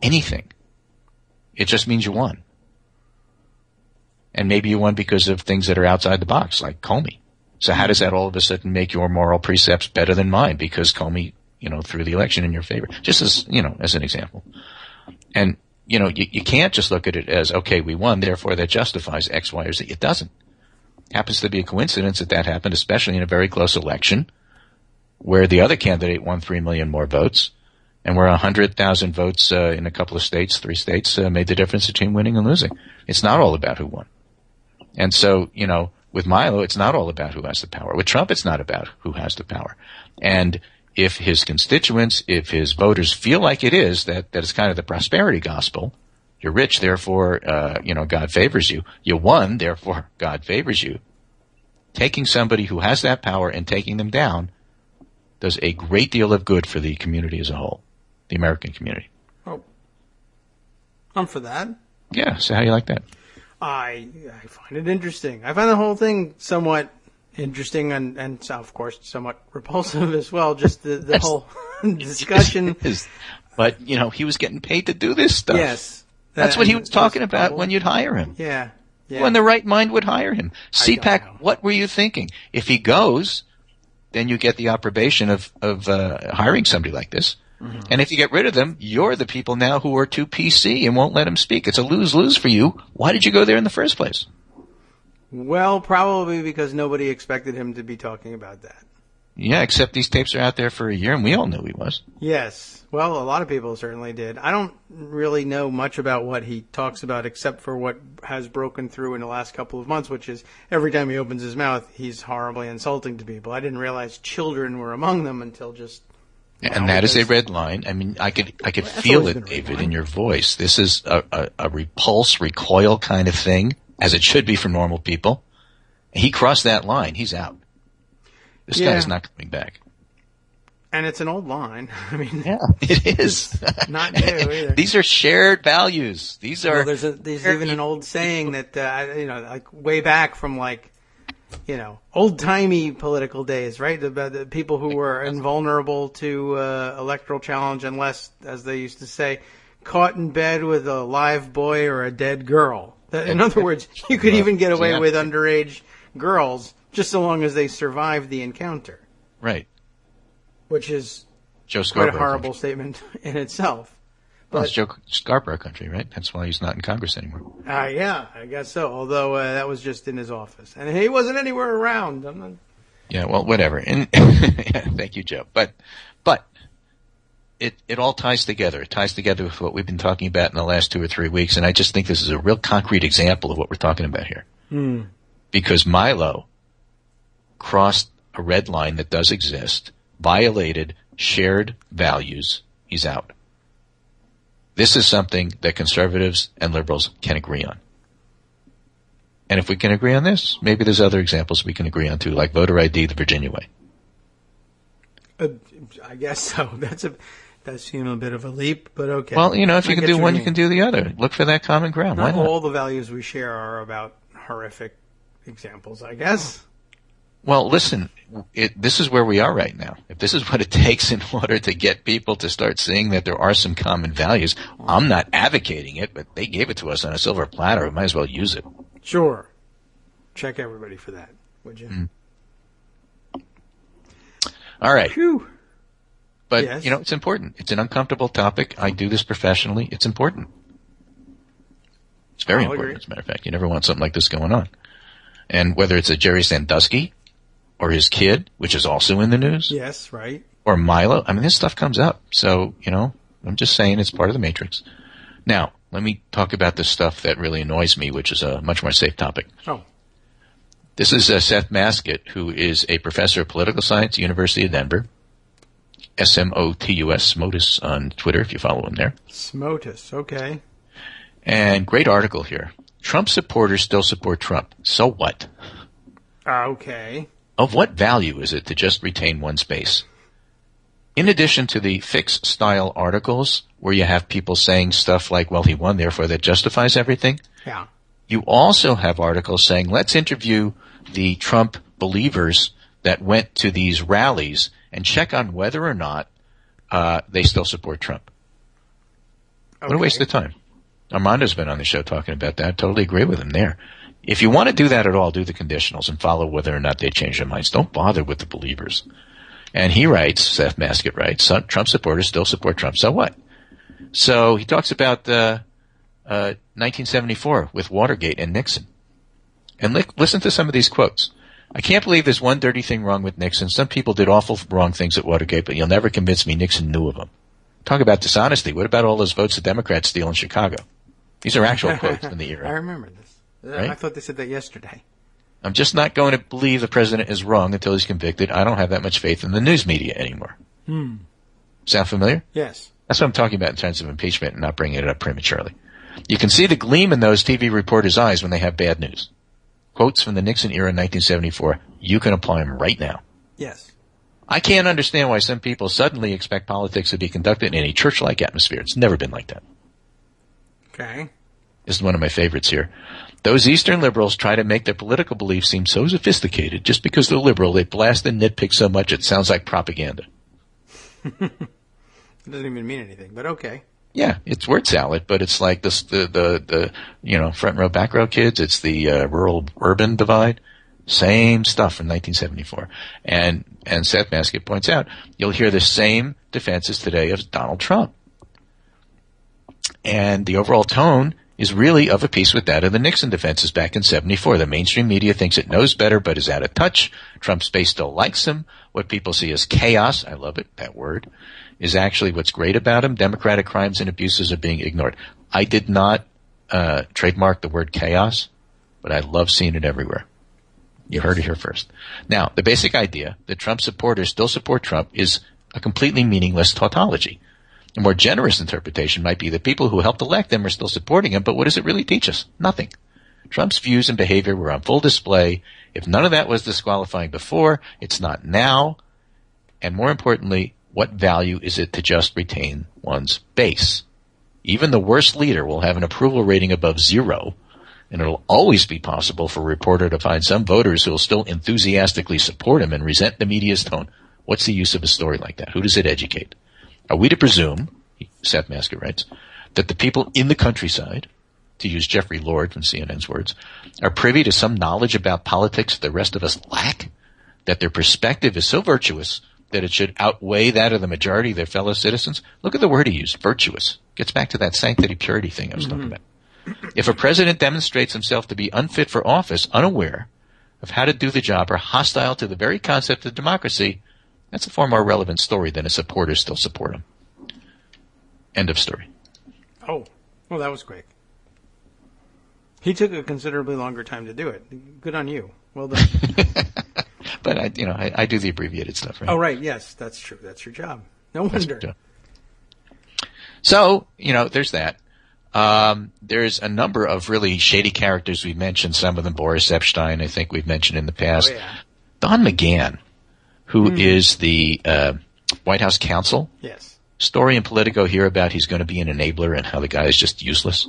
anything. It just means you won. And maybe you won because of things that are outside the box, like Comey. So how does that all of a sudden make your moral precepts better than mine? Because Comey, threw the election in your favor. Just as, as an example. And, you can't just look at it as, okay, we won, therefore that justifies X, Y, or Z. It doesn't. It happens to be a coincidence that happened, especially in a very close election, where the other candidate won 3 million more votes, and where 100,000 votes in a couple of states, 3 states, made the difference between winning and losing. It's not all about who won. And so, with Milo, it's not all about who has the power. With Trump, it's not about who has the power. And if his constituents, if his voters feel like it is, that it's kind of the prosperity gospel, you're rich, therefore, God favors you. You won, therefore, God favors you. Taking somebody who has that power and taking them down does a great deal of good for the community as a whole, the American community. Oh, I'm for that. Yeah, so how do you like that? I find it interesting. I find the whole thing somewhat interesting and of course, somewhat repulsive as well. Just the whole discussion. But, he was getting paid to do this stuff. Yes. That's what he was talking about when you'd hire him. Yeah. Who in the right mind would hire him? CPAC, what were you thinking? If he goes, then you get the approbation of hiring somebody like this. Mm-hmm. And if you get rid of them, you're the people now who are too PC and won't let him speak. It's a lose-lose for you. Why did you go there in the first place? Well, probably because nobody expected him to be talking about that. Yeah, except these tapes are out there for a year, and we all knew he was. Yes. Well, a lot of people certainly did. I don't really know much about what he talks about except for what has broken through in the last couple of months, which is every time he opens his mouth, he's horribly insulting to people. I didn't realize children were among them until just now. And that is a red line. I mean, I could feel it, David, in your voice. This is a repulse, recoil kind of thing. as it should be for normal people. He crossed that line. He's out. This guy is not coming back. And it's an old line. I mean, yeah, it is. Not new either. These are shared values. These are. Well, there's even an old saying that like way back from old timey political days, right? About the people who were invulnerable to electoral challenge unless, as they used to say, caught in bed with a live boy or a dead girl. In other words, you could even get away with underage girls just so long as they survived the encounter. Right. Which is quite a horrible statement in itself. Well, it's Joe Scarborough country, right? That's why he's not in Congress anymore. Yeah, I guess so. Although that was just in his office, and he wasn't anywhere around. Yeah, well, whatever. And thank you, Joe. But it all ties together. It ties together with what we've been talking about in the last 2 or 3 weeks, and I just think this is a real concrete example of what we're talking about here. Because Milo crossed a red line that does exist, violated shared values. He's out. This is something that conservatives and liberals can agree on. And if we can agree on this, maybe there's other examples we can agree on too, like voter ID the Virginia way. I guess so. Does seem a bit of a leap, but okay. Well, if you can do one, you can do the other. Look for that common ground. Not Why not? All the values we share are about horrific examples, I guess. Well, listen, this is where we are right now. If this is what it takes in order to get people to start seeing that there are some common values, I'm not advocating it, but they gave it to us on a silver platter. We might as well use it. Sure. Check everybody for that, would you? All right. Phew. But, yes. It's important. It's an uncomfortable topic. I do this professionally. It's important. It's very important, agree. as a matter of fact. You never want something like this going on. And whether it's a Jerry Sandusky or his kid, which is also in the news. Yes, right. Or Milo. I mean, this stuff comes up. So, I'm just saying it's part of the matrix. Now, let me talk about the stuff that really annoys me, which is a much more safe topic. Oh. This is Seth Maskett, who is a professor of political science, University of Denver. SMOTUS, Smotus on Twitter, if you follow him there. Smotus, okay. And great article here. Trump supporters still support Trump. So what? Okay. Of what value is it to just retain one space? In addition to the fix-style articles where you have people saying stuff like, well, he won, therefore that justifies everything. Yeah. You also have articles saying, let's interview the Trump believers that went to these rallies and check on whether or not they still support Trump. Okay. What a waste of time. Armando's been on the show talking about that. Totally agree with him there. If you want to do that at all, do the conditionals and follow whether or not they change their minds. Don't bother with the believers. And he writes, Seth Maskett writes, Trump supporters still support Trump. So what? So he talks about 1974 with Watergate and Nixon. And listen to some of these quotes. I can't believe there's one dirty thing wrong with Nixon. Some people did awful wrong things at Watergate, but you'll never convince me Nixon knew of them. Talk about dishonesty. What about all those votes the Democrats steal in Chicago? These are actual quotes from the era. I remember this. Right? I thought they said that yesterday. I'm just not going to believe the president is wrong until he's convicted. I don't have that much faith in the news media anymore. Sound familiar? Yes. That's what I'm talking about in terms of impeachment and not bringing it up prematurely. You can see the gleam in those TV reporters' eyes when they have bad news. Quotes from the Nixon era in 1974, you can apply them right now. Yes. I can't understand why some people suddenly expect politics to be conducted in a church-like atmosphere. It's never been like that. Okay. This is one of my favorites here. Those Eastern liberals try to make their political beliefs seem so sophisticated just because they're liberal. They blast and nitpick so much it sounds like propaganda. It doesn't even mean anything, but okay. Yeah, it's word salad, but it's like this, the front row, back row kids. It's the rural-urban divide. Same stuff from 1974. And Seth Maskett points out, you'll hear the same defenses today of Donald Trump. And the overall tone is really of a piece with that of the Nixon defenses back in 74. The mainstream media thinks it knows better but is out of touch. Trump's base still likes him. What people see as chaos, I love it, that word, is actually what's great about him. Democratic crimes and abuses are being ignored. I did not trademark the word chaos, but I love seeing it everywhere. You heard it here first. Now, the basic idea that Trump supporters still support Trump is a completely meaningless tautology. A more generous interpretation might be that people who helped elect him are still supporting him, but what does it really teach us? Nothing. Trump's views and behavior were on full display. If none of that was disqualifying before, it's not now. And more importantly, what value is it to just retain one's base? Even the worst leader will have an approval rating above 0, and it'll always be possible for a reporter to find some voters who will still enthusiastically support him and resent the media's tone. What's the use of a story like that? Who does it educate? Are we to presume, Seth Masker writes, that the people in the countryside, to use Jeffrey Lord from CNN's words, are privy to some knowledge about politics the rest of us lack? That their perspective is so virtuous that it should outweigh that of the majority of their fellow citizens? Look at the word he used, virtuous. Gets back to that sanctity purity thing I was talking about. If a president demonstrates himself to be unfit for office, unaware of how to do the job, or hostile to the very concept of democracy, that's a far more relevant story than his supporters still support him. End of story. Oh, well, that was quick. He took a considerably longer time to do it. Good on you. Well done. But I do the abbreviated stuff, right? Oh, right. Yes, that's true. That's your job. No wonder. So, there's that. There's a number of really shady characters we've mentioned. Some of them, Boris Epstein, I think we've mentioned in the past. Oh, yeah. Don McGahn, who is the White House counsel. Yes. Story in Politico here about he's going to be an enabler and how the guy is just useless.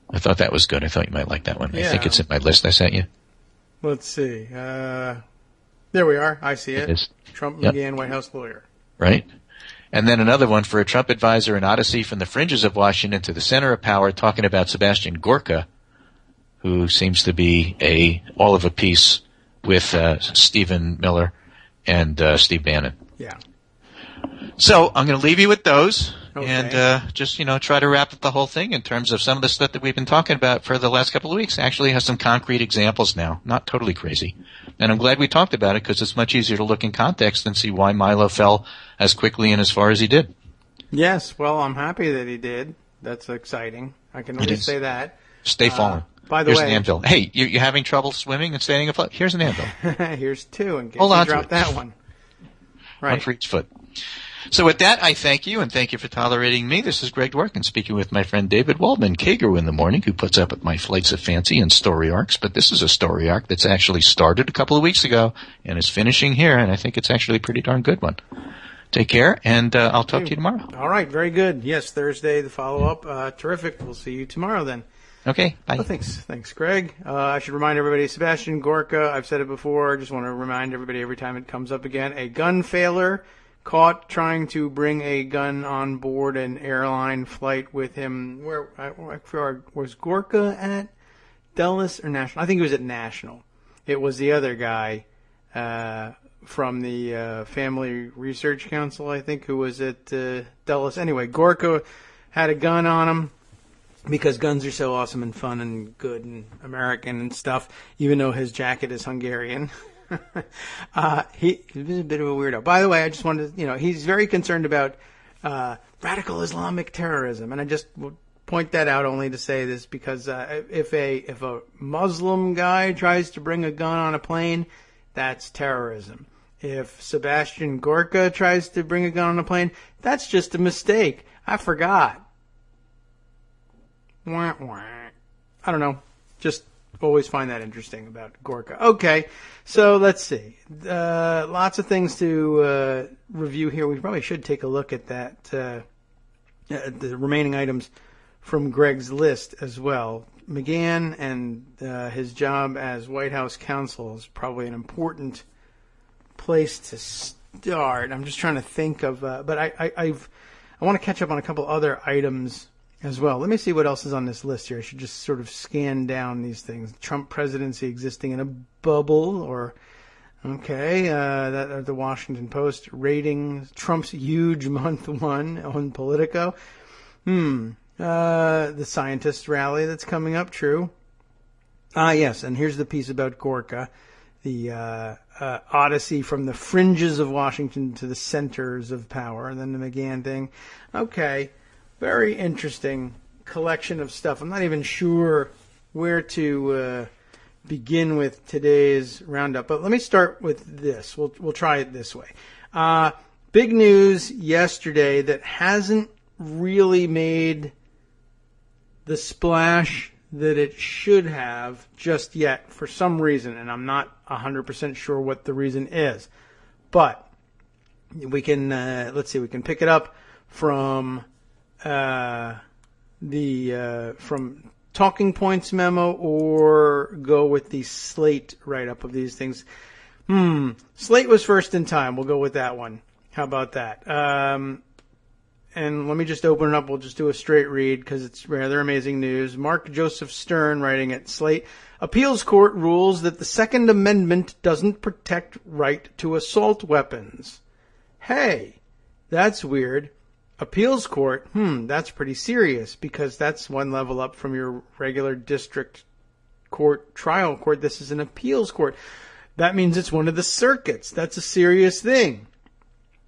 I thought that was good. I thought you might like that one. Yeah. I think it's in my list I sent you. Let's see. There we are. I see it. It is. Trump McGahn, White House lawyer. Right. And then another one for a Trump advisor, an odyssey from the fringes of Washington to the center of power, talking about Sebastian Gorka, who seems to be all of a piece with Stephen Miller and Steve Bannon. Yeah. So I'm going to leave you with those. Okay. And just, try to wrap up the whole thing in terms of some of the stuff that we've been talking about for the last couple of weeks. Actually has some concrete examples now, not totally crazy. And I'm glad we talked about it because it's much easier to look in context and see why Milo fell as quickly and as far as he did. Yes, well, I'm happy that he did. That's exciting. I can only say that. Stay falling. By the Here's way, an anvil. Hey, you're having trouble swimming and staying afloat? Here's an anvil. Here's two in case Hold you on drop that one. Right. One for each foot. So with that, I thank you, and thank you for tolerating me. This is Greg Dworkin speaking with my friend David Waldman, Kagro in the morning, who puts up with my flights of fancy and story arcs. But this is a story arc that's actually started a couple of weeks ago and is finishing here, and I think it's actually a pretty darn good one. Take care, and I'll talk to you tomorrow. All right, very good. Yes, Thursday, the follow-up. Terrific. We'll see you tomorrow then. Okay, bye. Well, thanks, Greg. I should remind everybody, Sebastian Gorka, I've said it before, I just want to remind everybody every time it comes up again, a gun failer caught trying to bring a gun on board an airline flight with him. Where was Gorka at? Dulles or National? I think he was at National. It was the other guy from the Family Research Council, I think, who was at Dulles. Anyway, Gorka had a gun on him because guns are so awesome and fun and good and American and stuff, even though his jacket is Hungarian. He was a bit of a weirdo. By the way, I just wanted to, he's very concerned about radical Islamic terrorism, and I just would point that out only to say this because if a Muslim guy tries to bring a gun on a plane, that's terrorism. If Sebastian Gorka tries to bring a gun on a plane, that's just a mistake. I forgot. Wah, wah. I don't know. Just always find that interesting about Gorka. Okay, so let's see. Lots of things to review here. We probably should take a look at that, the remaining items from Greg's list as well. McGahn and his job as White House counsel is probably an important place to start. I'm just trying to think of, but I want to catch up on a couple other items as well. Let me see what else is on this list here. I should just sort of scan down these things. Trump presidency existing in a bubble, or that the Washington Post ratings. Trump's huge month one on Politico. The scientist rally that's coming up. True. Yes, and here's the piece about Gorka. The odyssey from the fringes of Washington to the centers of power, and then the McGahn thing. Okay. Very interesting collection of stuff. I'm not even sure where to begin with today's roundup, but let me start with this. We'll try it this way. Big news yesterday that hasn't really made the splash that it should have just yet for some reason, and I'm not 100% sure what the reason is. But we can, let's see, we can pick it up from from Talking Points memo or go with the Slate write-up of these things. Slate was first in time. We'll go with that one. How about that? And let me just open it up. We'll just do a straight read because it's rather amazing news. Mark Joseph Stern writing at Slate. Appeals court rules that the Second Amendment doesn't protect right to assault weapons. Hey, that's weird. Appeals court, that's pretty serious because that's one level up from your regular district court, trial court. This is an appeals court. That means it's one of the circuits. That's a serious thing.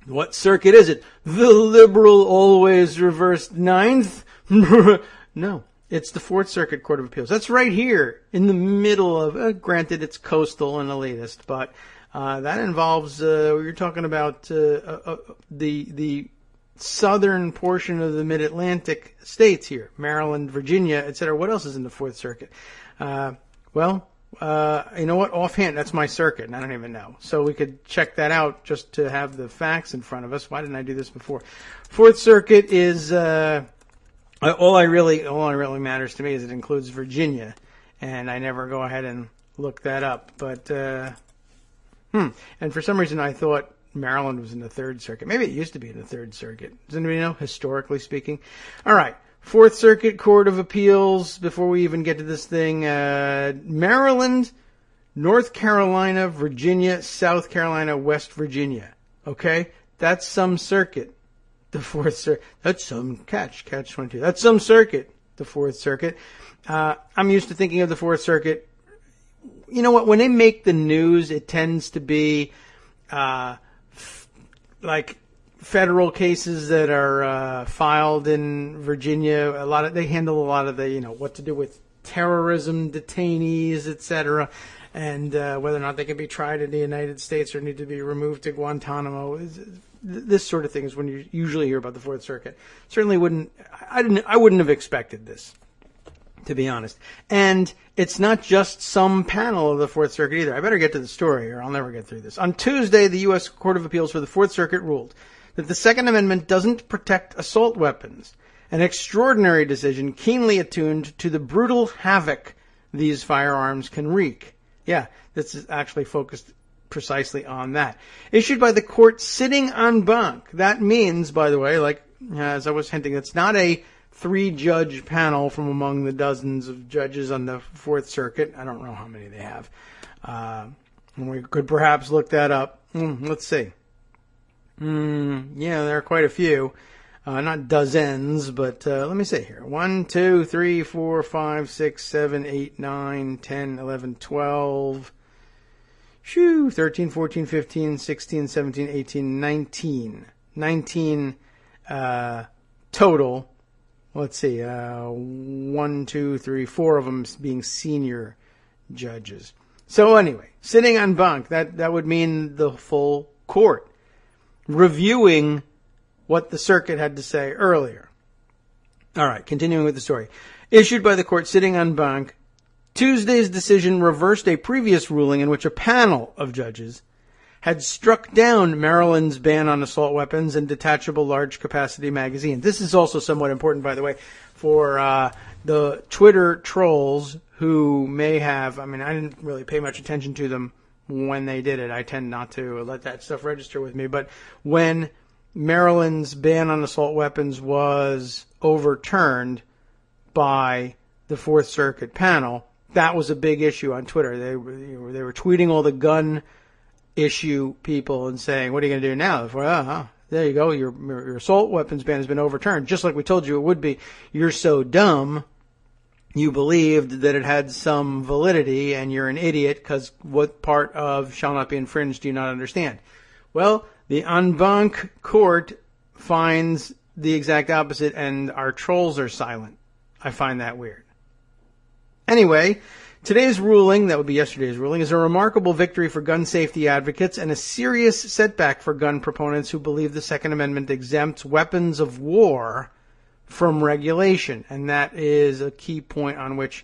What circuit is it? The liberal, always reversed ninth? No, it's the Fourth Circuit Court of Appeals. That's right here in the middle of, granted it's coastal and elitist, but that involves, you're talking about the southern portion of the mid-Atlantic states here, Maryland, Virginia, etc. What else is in the Fourth Circuit? You know what? Offhand, that's my circuit, and I don't even know. So we could check that out just to have the facts in front of us. Why didn't I do this before? Fourth Circuit is all I really matters to me is it includes Virginia, and I never go ahead and look that up. But and for some reason I thought Maryland was in the Third Circuit. Maybe it used to be in the Third Circuit. Does anybody know, historically speaking? All right. Fourth Circuit Court of Appeals, before we even get to this thing, Maryland, North Carolina, Virginia, South Carolina, West Virginia. Okay? That's some circuit. The Fourth Circuit. That's some catch 22. That's some circuit. The Fourth Circuit. I'm used to thinking of the Fourth Circuit. You know what? When they make the news, it tends to be like federal cases that are filed in Virginia. They handle a lot of the, what to do with terrorism detainees, etc., and whether or not they can be tried in the United States or need to be removed to Guantanamo. This sort of thing is when you usually hear about the Fourth Circuit. Certainly I wouldn't have expected this, to be honest. And it's not just some panel of the Fourth Circuit either. I better get to the story or I'll never get through this. On Tuesday, the U.S. Court of Appeals for the Fourth Circuit ruled that the Second Amendment doesn't protect assault weapons, an extraordinary decision keenly attuned to the brutal havoc these firearms can wreak. Yeah, this is actually focused precisely on that. Issued by the court sitting en banc. That means, by the way, like as I was hinting, it's not a 3-judge panel from among the dozens of judges on the Fourth Circuit. I don't know how many they have. We could perhaps look that up. Let's see. Yeah, there are quite a few. Not dozens, but let me see here. 1, 2, 3, 4, 5, 6, 7, 8, 9, 10, 11, 12. 13, 14, 15, 16, 17, 18, 19. 19 total. Let's see. 1, 2, 3, 4 of them being senior judges. So anyway, sitting en banc, that would mean the full court reviewing what the circuit had to say earlier. All right, continuing with the story. Issued by the court sitting en banc, Tuesday's decision reversed a previous ruling in which a panel of judges had struck down Maryland's ban on assault weapons and detachable large-capacity magazines. This is also somewhat important, by the way, for the Twitter trolls who may have, I didn't really pay much attention to them when they did it. I tend not to let that stuff register with me. But when Maryland's ban on assault weapons was overturned by the Fourth Circuit panel, that was a big issue on Twitter. They were tweeting all the gun issue people and saying, what are you going to do now? Well, there you go. Your assault weapons ban has been overturned, just like we told you it would be. You're so dumb. You believed that it had some validity, and you're an idiot because what part of shall not be infringed do you not understand? Well, the en banc court finds the exact opposite, and our trolls are silent. I find that weird. Anyway, today's ruling, that would be yesterday's ruling, is a remarkable victory for gun safety advocates and a serious setback for gun proponents who believe the Second Amendment exempts weapons of war from regulation. And that is a key point on which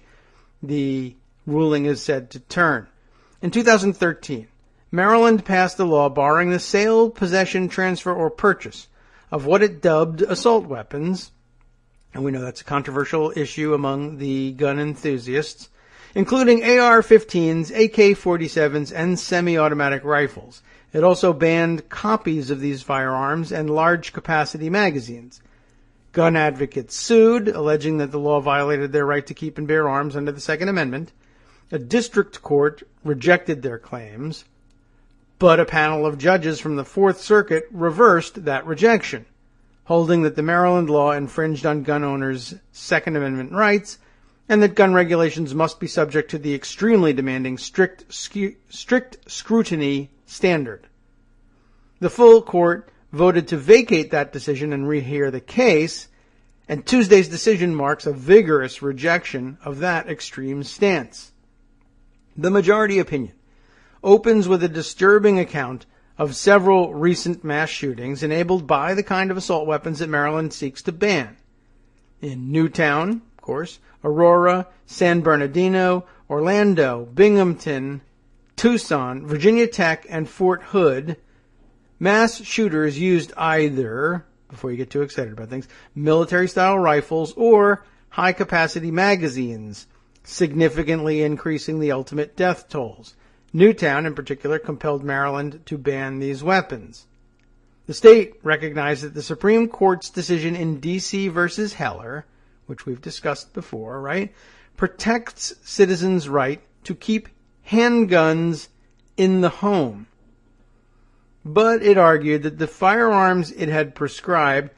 the ruling is said to turn. In 2013, Maryland passed a law barring the sale, possession, transfer, or purchase of what it dubbed assault weapons, and we know that's a controversial issue among the gun enthusiasts, including AR-15s, AK-47s, and semi-automatic rifles. It also banned copies of these firearms and large-capacity magazines. Gun advocates sued, alleging that the law violated their right to keep and bear arms under the Second Amendment. A district court rejected their claims, but a panel of judges from the Fourth Circuit reversed that rejection, holding that the Maryland law infringed on gun owners' Second Amendment rights and that gun regulations must be subject to the extremely demanding strict scrutiny standard. The full court voted to vacate that decision and rehear the case, and Tuesday's decision marks a vigorous rejection of that extreme stance. The majority opinion opens with a disturbing account of several recent mass shootings enabled by the kind of assault weapons that Maryland seeks to ban. In Newtown, of course, Aurora, San Bernardino, Orlando, Binghamton, Tucson, Virginia Tech, and Fort Hood, mass shooters used either, before you get too excited about things, military-style rifles or high-capacity magazines, significantly increasing the ultimate death tolls. Newtown, in particular, compelled Maryland to ban these weapons. The state recognized that the Supreme Court's decision in D.C. versus Heller, which we've discussed before, right, protects citizens' right to keep handguns in the home. But it argued that the firearms it had prescribed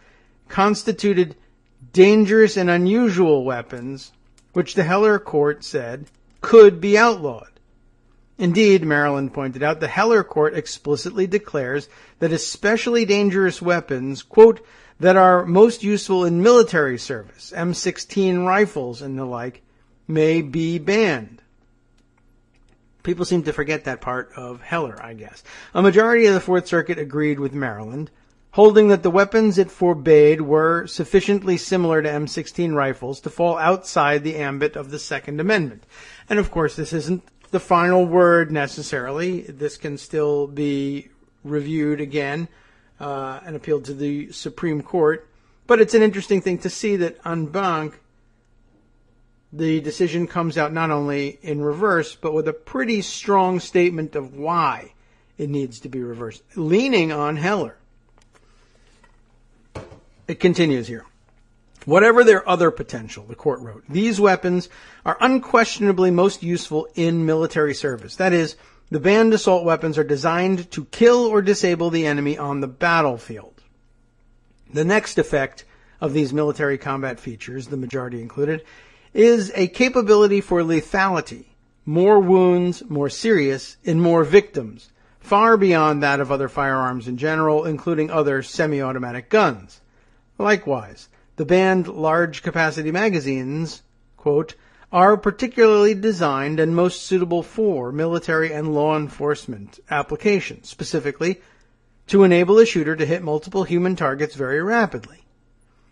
constituted dangerous and unusual weapons, which the Heller court said could be outlawed. Indeed, Maryland pointed out, the Heller court explicitly declares that especially dangerous weapons, quote, that are most useful in military service, M16 rifles and the like, may be banned. People seem to forget that part of Heller, I guess. A majority of the Fourth Circuit agreed with Maryland, holding that the weapons it forbade were sufficiently similar to M16 rifles to fall outside the ambit of the Second Amendment. And of course, this isn't the final word necessarily. This can still be reviewed again and appealed to the Supreme Court. But it's an interesting thing to see that en banc, the decision comes out not only in reverse, but with a pretty strong statement of why it needs to be reversed, leaning on Heller. It continues here. Whatever their other potential, the court wrote, these weapons are unquestionably most useful in military service. That is, the banned assault weapons are designed to kill or disable the enemy on the battlefield. The next effect of these military combat features, the majority included, is a capability for lethality, more wounds, more serious, in more victims, far beyond that of other firearms in general, including other semi-automatic guns. Likewise, the banned large-capacity magazines, quote, are particularly designed and most suitable for military and law enforcement applications, specifically to enable a shooter to hit multiple human targets very rapidly.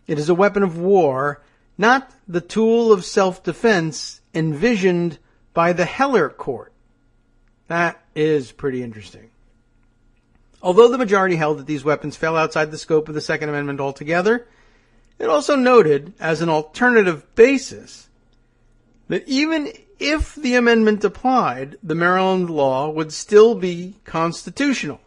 It is a weapon of war, not the tool of self-defense envisioned by the Heller court. That is pretty interesting. Although the majority held that these weapons fell outside the scope of the Second Amendment altogether, it also noted, as an alternative basis, that even if the amendment applied, the Maryland law would still be constitutional.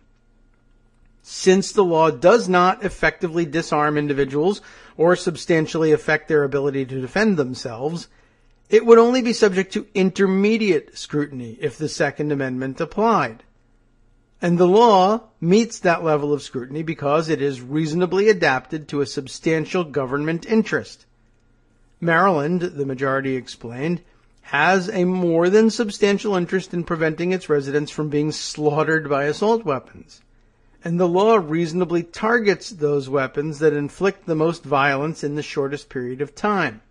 Since the law does not effectively disarm individuals or substantially affect their ability to defend themselves, it would only be subject to intermediate scrutiny if the Second Amendment applied. And the law meets that level of scrutiny because it is reasonably adapted to a substantial government interest. Maryland, the majority explained, has a more than substantial interest in preventing its residents from being slaughtered by assault weapons. And the law reasonably targets those weapons that inflict the most violence in the shortest period of time.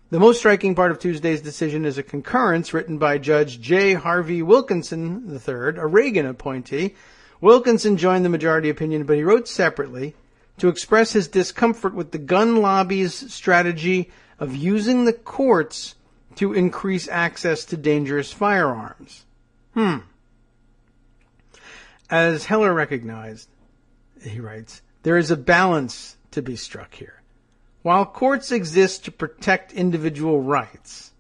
The most striking part of Tuesday's decision is a concurrence written by Judge J. Harvey Wilkinson III, a Reagan appointee. Wilkinson joined the majority opinion, but he wrote separately to express his discomfort with the gun lobby's strategy of using the courts to increase access to dangerous firearms. As Heller recognized, he writes, there is a balance to be struck here. While courts exist to protect individual rights,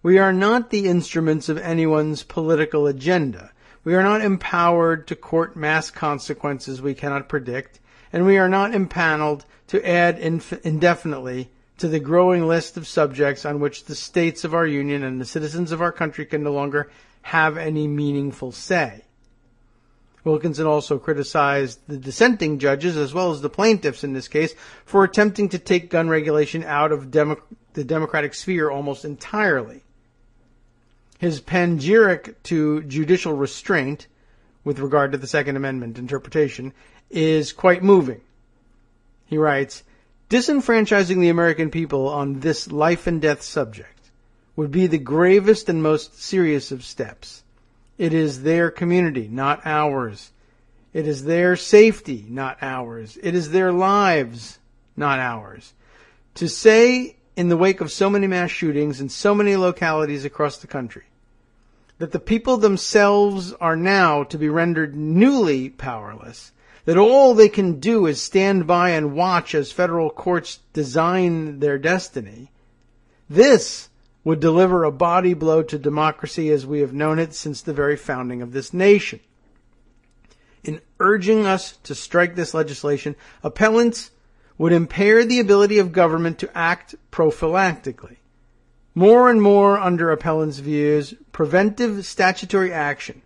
we are not the instruments of anyone's political agenda. We are not empowered to court mass consequences we cannot predict, and we are not impaneled to add indefinitely to the growing list of subjects on which the states of our union and the citizens of our country can no longer have any meaningful say. Wilkinson also criticized the dissenting judges, as well as the plaintiffs in this case, for attempting to take gun regulation out of the democratic sphere almost entirely. His panegyric to judicial restraint, with regard to the Second Amendment interpretation, is quite moving. He writes, disenfranchising the American people on this life and death subject would be the gravest and most serious of steps. It is their community, not ours. It is their safety, not ours. It is their lives, not ours. To say, in the wake of so many mass shootings in so many localities across the country, that the people themselves are now to be rendered newly powerless, that all they can do is stand by and watch as federal courts design their destiny, this would deliver a body blow to democracy as we have known it since the very founding of this nation. In urging us to strike this legislation, appellants would impair the ability of government to act prophylactically. More and more, under appellants' views, preventive statutory action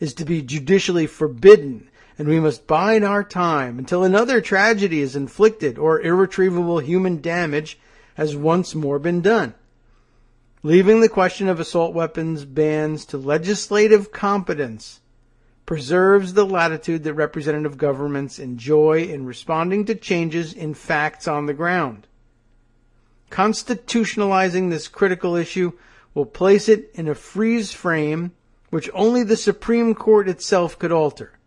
is to be judicially forbidden, and we must bide our time until another tragedy is inflicted or irretrievable human damage has once more been done. Leaving the question of assault weapons bans to legislative competence preserves the latitude that representative governments enjoy in responding to changes in facts on the ground. Constitutionalizing this critical issue will place it in a freeze frame which only the Supreme Court itself could alter.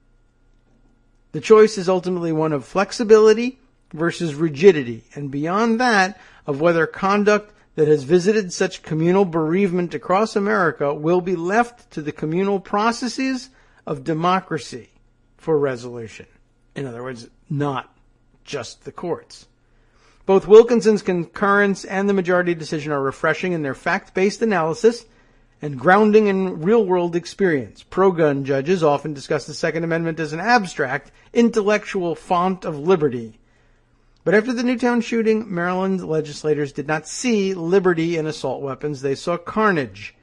The choice is ultimately one of flexibility versus rigidity, and beyond that, of whether conduct that has visited such communal bereavement across America will be left to the communal processes of democracy for resolution. In other words, not just the courts. Both Wilkinson's concurrence and the majority decision are refreshing in their fact-based analysis and grounding in real-world experience. Pro-gun judges often discuss the Second Amendment as an abstract, intellectual font of liberty. But after the Newtown shooting, Maryland legislators did not see liberty in assault weapons. They saw carnage.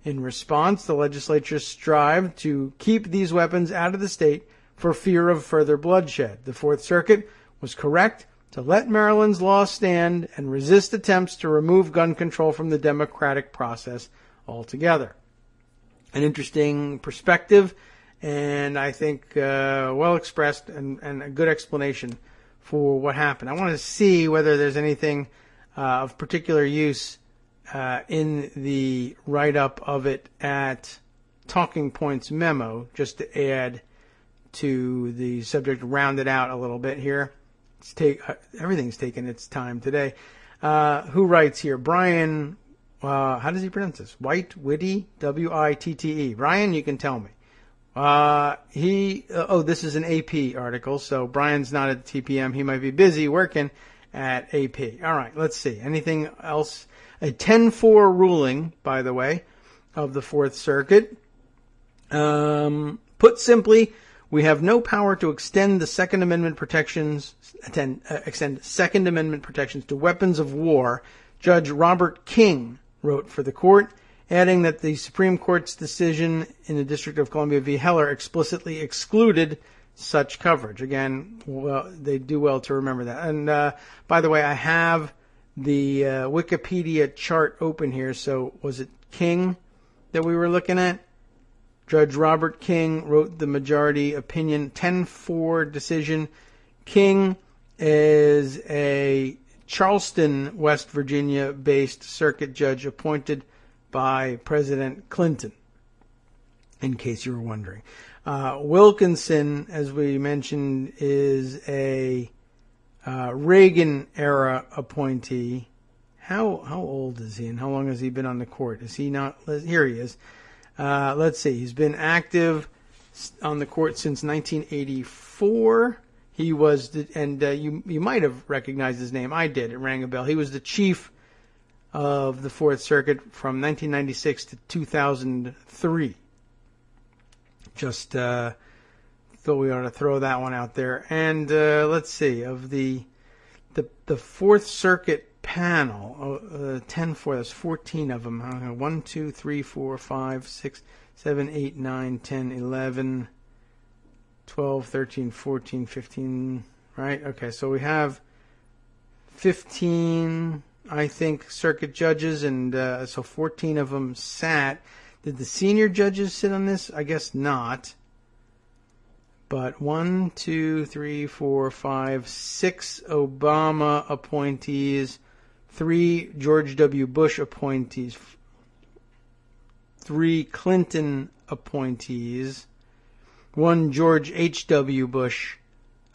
In response, the legislature strived to keep these weapons out of the state for fear of further bloodshed. The Fourth Circuit was correct to let Maryland's law stand and resist attempts to remove gun control from the democratic process altogether. An interesting perspective, and I think well expressed and a good explanation for what happened. I want to see whether there's anything of particular use in the write-up of it at Talking Points Memo, just to add to the subject, round it out a little bit here. Everything's taken its time today. Who writes here? Brian, how does he pronounce this? Witty, W-I-T-T-E. Brian, you can tell me. This is an AP article, so Brian's not at TPM. He might be busy working at AP. All right, let's see. Anything else? A 10-4 ruling, by the way, of the Fourth Circuit. Put simply, we have no power to extend the Second Amendment protections, extend Second Amendment protections to weapons of war. Judge Robert King wrote for the court, adding that the Supreme Court's decision in the District of Columbia v. Heller explicitly excluded such coverage. Again, well, they do well to remember that. And by the way, I have the Wikipedia chart open here. So was it King that we were looking at? Judge Robert King wrote the majority opinion, 10-4 decision. King is a Charleston, West Virginia-based circuit judge appointed by President Clinton, in case you were wondering. Wilkinson, as we mentioned, is a Reagan-era appointee, How old is he, and how long has he been on the court? Is he not? Here he is. Let's see. He's been active on the court since 1984. He was, you might have recognized his name. I did. It rang a bell. He was the chief of the Fourth Circuit from 1996 to 2003. Just thought we ought to throw that one out there. And let's see, of the Fourth Circuit panel, 10-4, that's 14 of them. 1, 2, 3, 4, 5, 6, 7, 8, 9, 10, 11, 12, 13, 14, 15, right? Okay, so we have 15, I think, circuit judges, and so 14 of them sat. Did the senior judges sit on this? I guess not. But 1, 2, 3, 4, 5, 6 Obama appointees, 3 George W. Bush appointees, 3 Clinton appointees, 1 George H.W. Bush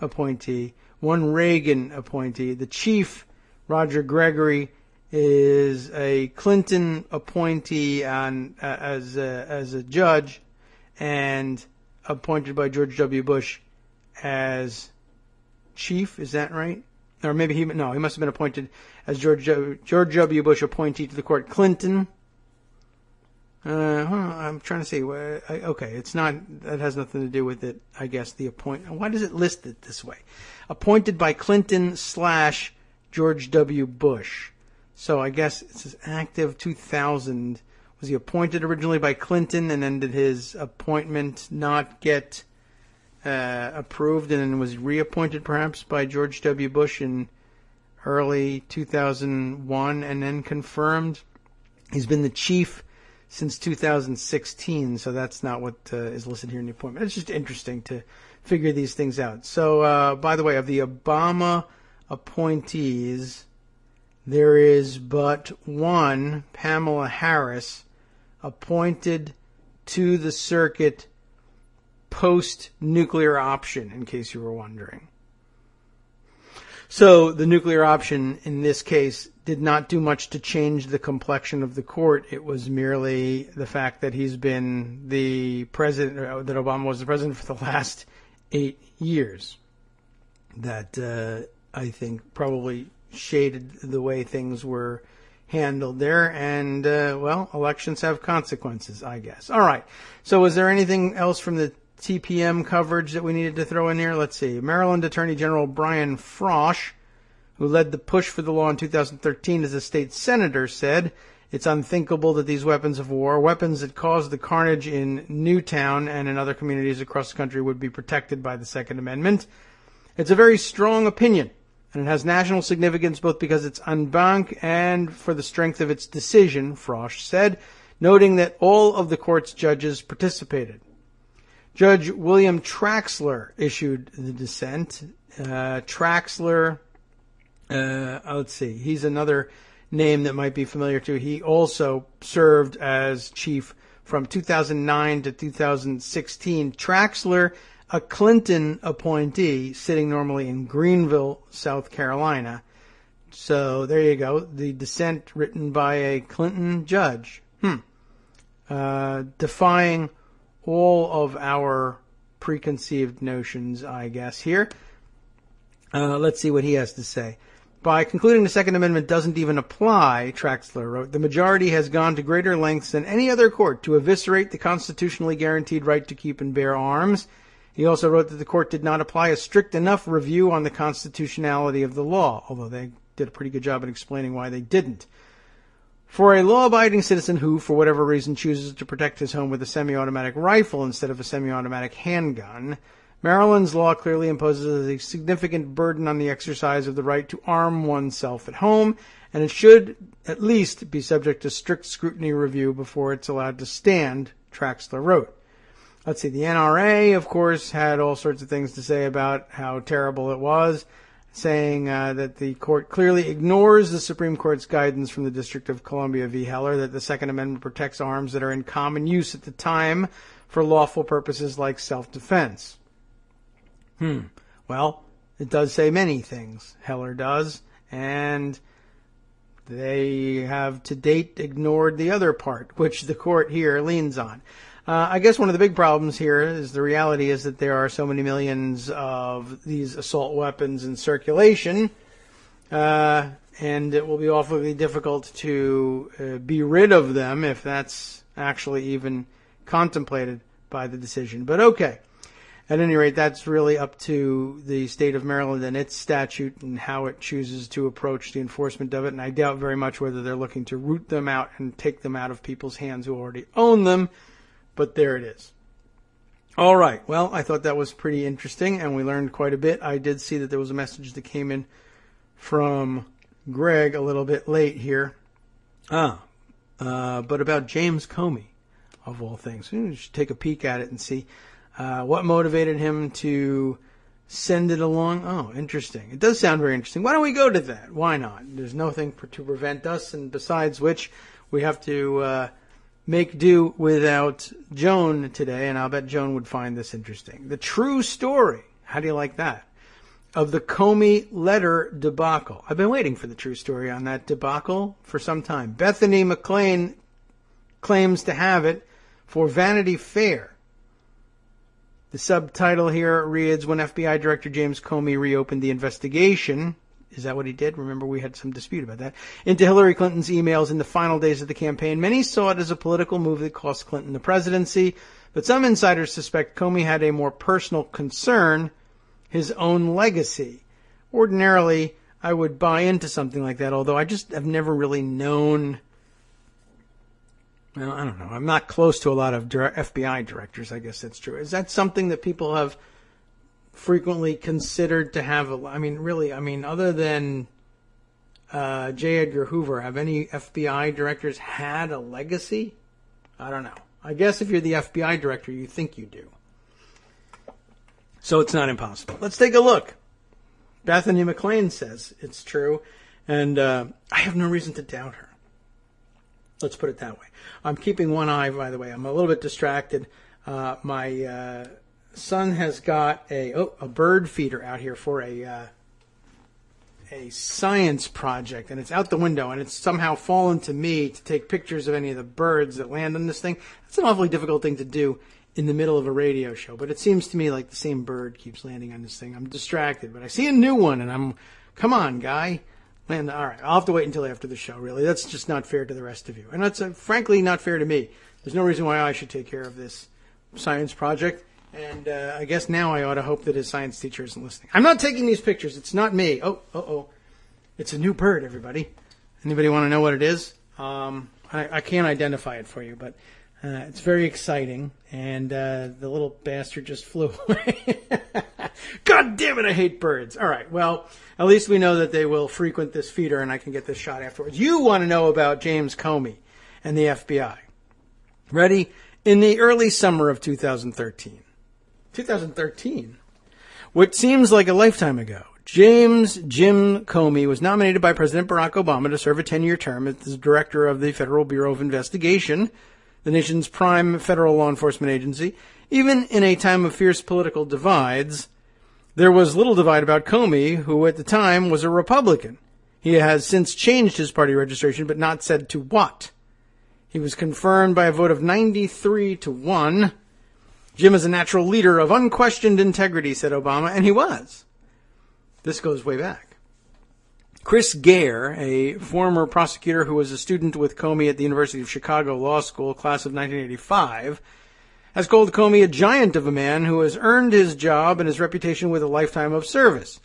appointee, 1 Reagan appointee. The chief, Roger Gregory, is a Clinton appointee as a judge, and appointed by George W. Bush as chief. Is that right? Or maybe he must have been appointed as George W. Bush appointee to the court. Clinton. I'm trying to see. Okay, it's not. That has nothing to do with it. I guess the appointment. Why does it list it this way? Appointed by Clinton / George W. Bush. So I guess it says active 2000. Was he appointed originally by Clinton, and then did his appointment not get approved, and then was reappointed perhaps by George W. Bush in early 2001, and then confirmed? He's been the chief since 2016, so that's not what is listed here in the appointment. It's just interesting to figure these things out. So, by the way, of the Obama appointees, there is but one, Pamela Harris, appointed to the circuit post-nuclear option, in case you were wondering. So the nuclear option in this case did not do much to change the complexion of the court. It was merely the fact that he's been the president, or that Obama was the president for the last 8 years. That I think probably shaded the way things were handled there. And, elections have consequences, I guess. All right. So was there anything else from the TPM coverage that we needed to throw in here? Let's see. Maryland Attorney General Brian Frosh, who led the push for the law in 2013 as a state senator, said, "It's unthinkable that these weapons of war, weapons that caused the carnage in Newtown and in other communities across the country, would be protected by the Second Amendment. It's a very strong opinion, and it has national significance both because it's en banc and for the strength of its decision," Frosh said, noting that all of the court's judges participated. Judge William Traxler issued the dissent. Traxler, let's see, he's another name that might be familiar to you. He also served as chief from 2009 to 2016. Traxler, a Clinton appointee, sitting normally in Greenville, South Carolina. So there you go. The dissent written by a Clinton judge. Defying all of our preconceived notions, I guess, here. Let's see what he has to say. By concluding the Second Amendment doesn't even apply, Traxler wrote, the majority has gone to greater lengths than any other court to eviscerate the constitutionally guaranteed right to keep and bear arms. He also wrote that the court did not apply a strict enough review on the constitutionality of the law, although they did a pretty good job in explaining why they didn't. For a law-abiding citizen who, for whatever reason, chooses to protect his home with a semi-automatic rifle instead of a semi-automatic handgun, Maryland's law clearly imposes a significant burden on the exercise of the right to arm oneself at home, and it should at least be subject to strict scrutiny review before it's allowed to stand, Traxler wrote. Let's see, the NRA, of course, had all sorts of things to say about how terrible it was, saying that the court clearly ignores the Supreme Court's guidance from the District of Columbia v. Heller that the Second Amendment protects arms that are in common use at the time for lawful purposes like self-defense. Well, it does say many things. Heller does. And They have to date ignored the other part, which the court here leans on. I guess one of the big problems here is the reality is that there are so many millions of these assault weapons in circulation, and it will be awfully difficult to be rid of them if that's actually even contemplated by the decision. But okay. At any rate, that's really up to the state of Maryland and its statute and how it chooses to approach the enforcement of it. And I doubt very much whether they're looking to root them out and take them out of people's hands who already own them. But there it is. All right. Well, I thought that was pretty interesting, and we learned quite a bit. I did see that there was a message that came in from Greg a little bit late here. But about James Comey, of all things. We should take a peek at it and see what motivated him to send it along. Oh, interesting. It does sound very interesting. Why don't we go to that? Why not? There's nothing to prevent us, and besides which, we have to make do without Joan today, and I'll bet Joan would find this interesting. The true story, how do you like that, of the Comey letter debacle. I've been waiting for the true story on that debacle for some time. Bethany McLean claims to have it for Vanity Fair. The subtitle here reads, when FBI Director James Comey reopened the investigation, is that what he did? Remember, we had some dispute about that. Into Hillary Clinton's emails in the final days of the campaign. Many saw it as a political move that cost Clinton the presidency, but some insiders suspect Comey had a more personal concern, his own legacy. Ordinarily, I would buy into something like that, although I just have never really known. Well, I don't know. I'm not close to a lot of FBI directors, I guess that's true. Is that something that people have frequently considered to have other than J. Edgar Hoover, have any FBI directors had a legacy? I don't know. I guess if you're the FBI director, you think you do. So it's not impossible. Let's take a look. Bethany McLean says it's true, and I have no reason to doubt her. Let's put it that way. I'm keeping one eye, by the way. I'm a little bit distracted. My son has got a bird feeder out here for a science project, and it's out the window, and it's somehow fallen to me to take pictures of any of the birds that land on this thing. That's an awfully difficult thing to do in the middle of a radio show, but it seems to me like the same bird keeps landing on this thing. I'm distracted, but I see a new one, and come on, guy. Land. All right, I'll have to wait until after the show, really. That's just not fair to the rest of you, and that's frankly not fair to me. There's no reason why I should take care of this science project. And I guess now I ought to hope that his science teacher isn't listening. I'm not taking these pictures. It's not me. Oh. It's a new bird, everybody. Anybody want to know what it is? I can't identify it for you, but it's very exciting. And the little bastard just flew away. God damn it, I hate birds. All right, well, at least we know that they will frequent this feeder, and I can get this shot afterwards. You want to know about James Comey and the FBI. Ready? In the early summer of 2013. 2013? What seems like a lifetime ago. Jim Comey was nominated by President Barack Obama to serve a 10-year term as the director of the Federal Bureau of Investigation, the nation's prime federal law enforcement agency. Even in a time of fierce political divides, there was little divide about Comey, who at the time was a Republican. He has since changed his party registration, but not said to what. He was confirmed by a vote of 93-1. Jim is a natural leader of unquestioned integrity, said Obama, and he was. This goes way back. Chris Gare, a former prosecutor who was a student with Comey at the University of Chicago Law School, class of 1985, has called Comey a giant of a man who has earned his job and his reputation with a lifetime of service.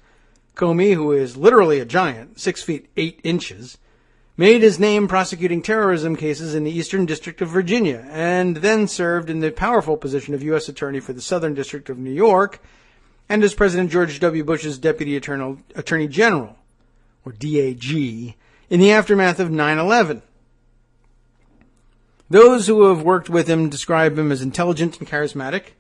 Comey, who is literally a giant, 6 feet 8 inches, made his name prosecuting terrorism cases in the Eastern District of Virginia, and then served in the powerful position of U.S. Attorney for the Southern District of New York, and as President George W. Bush's Deputy Attorney General, or DAG, in the aftermath of 9/11. Those who have worked with him describe him as intelligent and charismatic,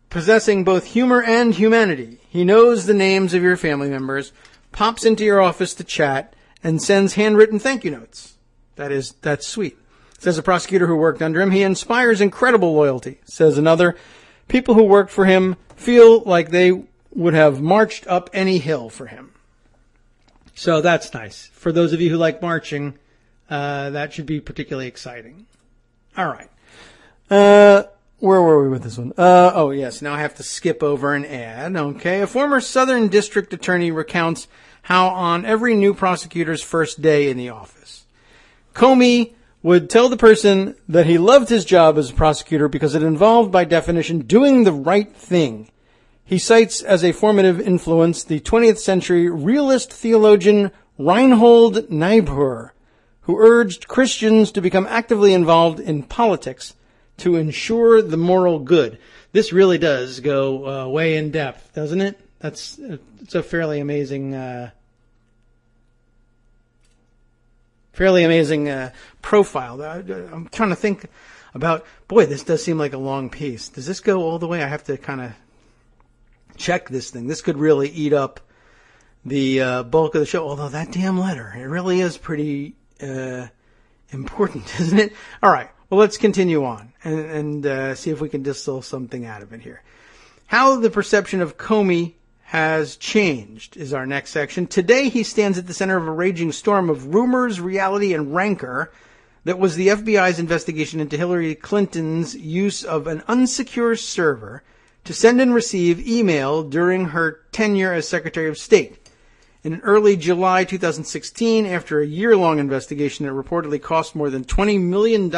possessing both humor and humanity. He knows the names of your family members, pops into your office to chat, and sends handwritten thank you notes. That's sweet. Says a prosecutor who worked under him, he inspires incredible loyalty. Says another, people who worked for him feel like they would have marched up any hill for him. So that's nice. For those of you who like marching, that should be particularly exciting. All right. Where were we with this one? Oh, yes. Now I have to skip over an ad. Okay. A former Southern District Attorney recounts how on every new prosecutor's first day in the office, Comey would tell the person that he loved his job as a prosecutor because it involved, by definition, doing the right thing. He cites as a formative influence the 20th century realist theologian Reinhold Niebuhr, who urged Christians to become actively involved in politics to ensure the moral good. This really does go way in depth, doesn't it? It's a fairly amazing profile. I'm trying to think about, boy, this does seem like a long piece. Does this go all the way? I have to kind of check this thing. This could really eat up the bulk of the show, although that damn letter, it really is pretty important, isn't it? All right. Well, let's continue on and see if we can distill something out of it here. How the perception of Comey has changed is our next section. Today, he stands at the center of a raging storm of rumors, reality, and rancor that was the FBI's investigation into Hillary Clinton's use of an unsecure server to send and receive email during her tenure as Secretary of State. In early July 2016, after a year-long investigation that reportedly cost more than $20 million,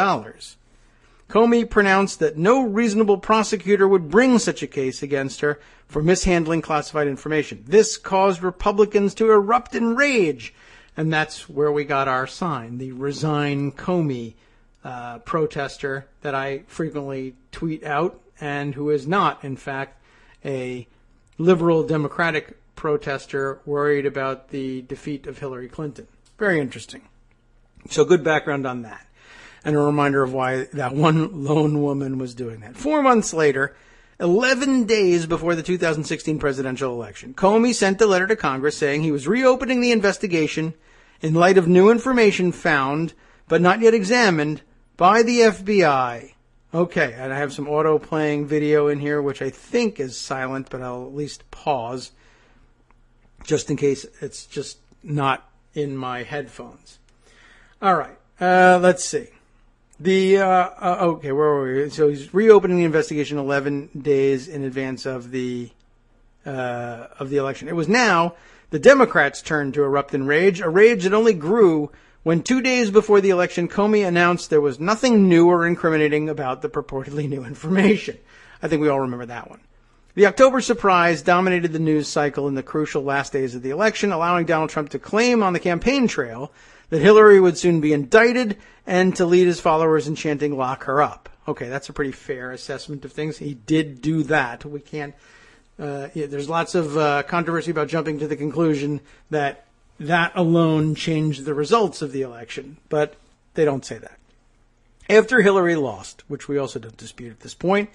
Comey pronounced that no reasonable prosecutor would bring such a case against her for mishandling classified information. This caused Republicans to erupt in rage, and that's where we got our sign, the Resign Comey protester that I frequently tweet out, and who is not, in fact, a liberal Democratic protester worried about the defeat of Hillary Clinton. Very interesting. So good background on that. And a reminder of why that one lone woman was doing that. 4 months later, 11 days before the 2016 presidential election, Comey sent a letter to Congress saying he was reopening the investigation in light of new information found, but not yet examined, by the FBI. Okay, and I have some auto-playing video in here, which I think is silent, but I'll at least pause, just in case it's just not in my headphones. All right, let's see. Okay, where were we? So he's reopening the investigation 11 days in advance of the election. It was now the Democrats' turn to erupt in rage, a rage that only grew when 2 days before the election, Comey announced there was nothing new or incriminating about the purportedly new information. I think we all remember that one. The October surprise dominated the news cycle in the crucial last days of the election, allowing Donald Trump to claim on the campaign trail that Hillary would soon be indicted and to lead his followers in chanting, "Lock her up." Okay, that's a pretty fair assessment of things. He did do that. We can't, there's lots of controversy about jumping to the conclusion that that alone changed the results of the election, but they don't say that. After Hillary lost, which we also don't dispute at this point,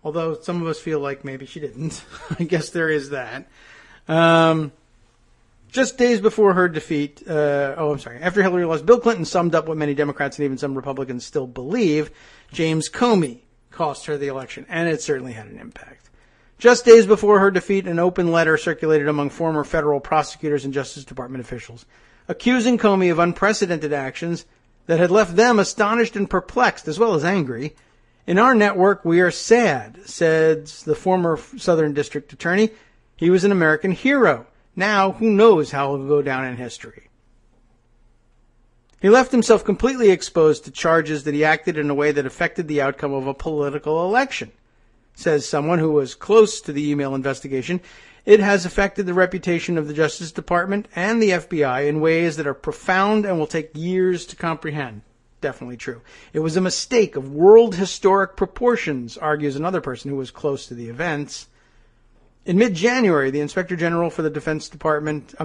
although some of us feel like maybe she didn't. I guess there is that. Just days before her defeat, after Hillary lost, Bill Clinton summed up what many Democrats and even some Republicans still believe. James Comey cost her the election, and it certainly had an impact. Just days before her defeat, an open letter circulated among former federal prosecutors and Justice Department officials, accusing Comey of unprecedented actions that had left them astonished and perplexed, as well as angry. "In our network, we are sad," said the former Southern District Attorney. "He was an American hero. Now, who knows how he'll go down in history." He left himself completely exposed to charges that he acted in a way that affected the outcome of a political election. Says someone who was close to the email investigation, "It has affected the reputation of the Justice Department and the FBI in ways that are profound and will take years to comprehend." Definitely true. "It was a mistake of world historic proportions," argues another person who was close to the events. In mid-January, the Inspector General for the Justice Department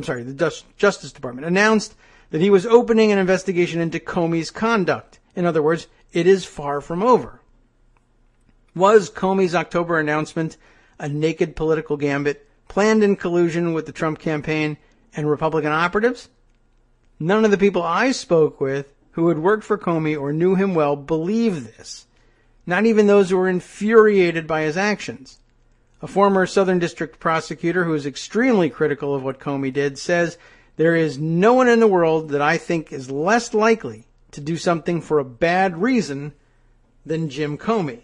announced that he was opening an investigation into Comey's conduct. In other words, it is far from over. Was Comey's October announcement a naked political gambit planned in collusion with the Trump campaign and Republican operatives? None of the people I spoke with who had worked for Comey or knew him well believe this. Not even those who were infuriated by his actions. A former Southern District prosecutor who is extremely critical of what Comey did says There is no one in the world that I think is less likely to do something for a bad reason than Jim Comey.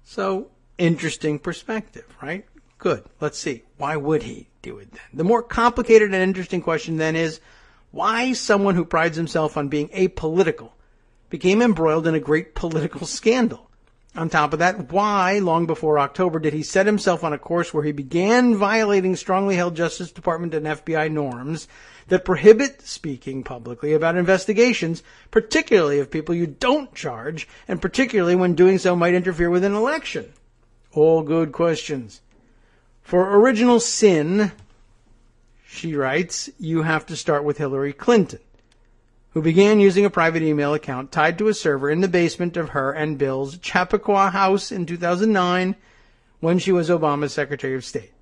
So, interesting perspective, right? Good. Let's see. Why would he do it then? The more complicated and interesting question then is, why someone who prides himself on being apolitical became embroiled in a great political scandal? On top of that, why, long before October, did he set himself on a course where he began violating strongly held Justice Department and FBI norms that prohibit speaking publicly about investigations, particularly of people you don't charge, and particularly when doing so might interfere with an election? All good questions. For original sin, she writes, you have to start with Hillary Clinton, who began using a private email account tied to a server in the basement of her and Bill's Chappaqua house in 2009 when she was Obama's Secretary of State.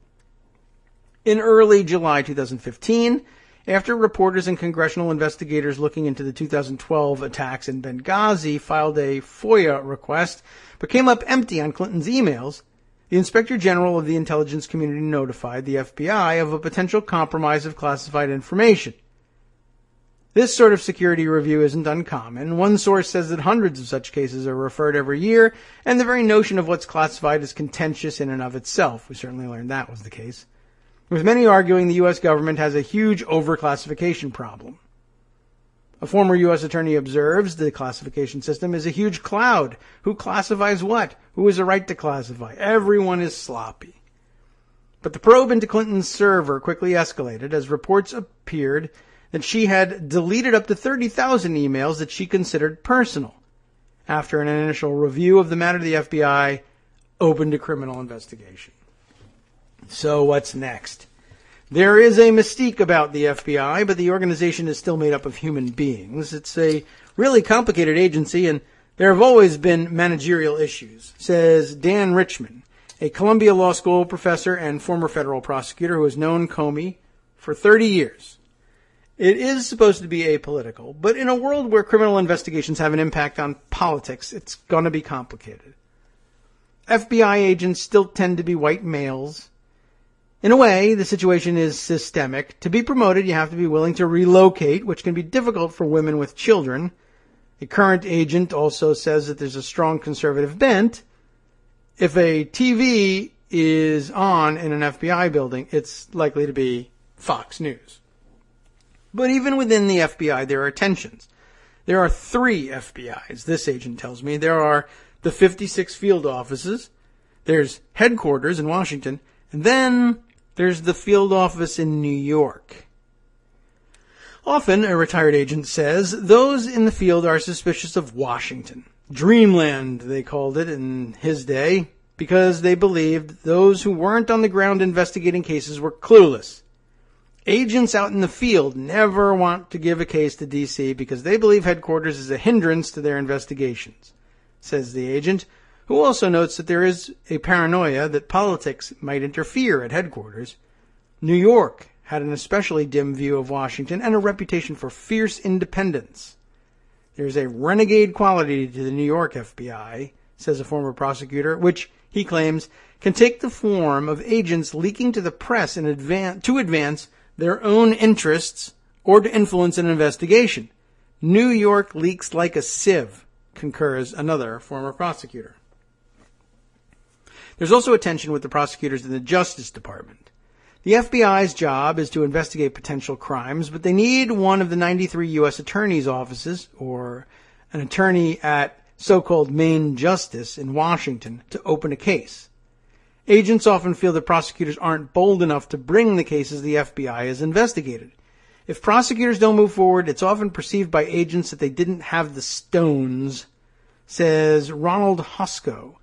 In early July 2015, after reporters and congressional investigators looking into the 2012 attacks in Benghazi filed a FOIA request but came up empty on Clinton's emails, the Inspector General of the intelligence community notified the FBI of a potential compromise of classified information. This sort of security review isn't uncommon. One source says that hundreds of such cases are referred every year, and the very notion of what's classified is contentious in and of itself. We certainly learned that was the case. With many arguing the U.S. government has a huge overclassification problem. A former U.S. attorney observes the classification system is a huge cloud. Who classifies what? Who has a right to classify? Everyone is sloppy. But the probe into Clinton's server quickly escalated as reports appeared that she had deleted up to 30,000 emails that she considered personal. After an initial review of the matter, the FBI opened a criminal investigation. So what's next? There is a mystique about the FBI, but the organization is still made up of human beings. It's a really complicated agency, and there have always been managerial issues, says Dan Richman, a Columbia Law School professor and former federal prosecutor who has known Comey for 30 years. It is supposed to be apolitical, but in a world where criminal investigations have an impact on politics, it's going to be complicated. FBI agents still tend to be white males. In a way, the situation is systemic. To be promoted, you have to be willing to relocate, which can be difficult for women with children. A current agent also says that there's a strong conservative bent. If a TV is on in an FBI building, it's likely to be Fox News. But even within the FBI, there are tensions. There are 3 FBIs, this agent tells me. There are the 56 field offices, there's headquarters in Washington, and then there's the field office in New York. Often, a retired agent says, those in the field are suspicious of Washington. Dreamland, they called it in his day, because they believed those who weren't on the ground investigating cases were clueless. Agents out in the field never want to give a case to D.C. because they believe headquarters is a hindrance to their investigations, says the agent, who also notes that there is a paranoia that politics might interfere at headquarters. New York had an especially dim view of Washington and a reputation for fierce independence. There's a renegade quality to the New York FBI, says a former prosecutor, which, he claims, can take the form of agents leaking to the press to advance their own interests or to influence an investigation. New York leaks like a sieve, concurs another former prosecutor. There's also a tension with the prosecutors in the Justice Department. The FBI's job is to investigate potential crimes, but they need one of the 93 U.S. attorneys' offices, or an attorney at so-called Main Justice in Washington, to open a case. Agents often feel that prosecutors aren't bold enough to bring the cases the FBI has investigated. If prosecutors don't move forward, it's often perceived by agents that they didn't have the stones, says Ronald Hosko,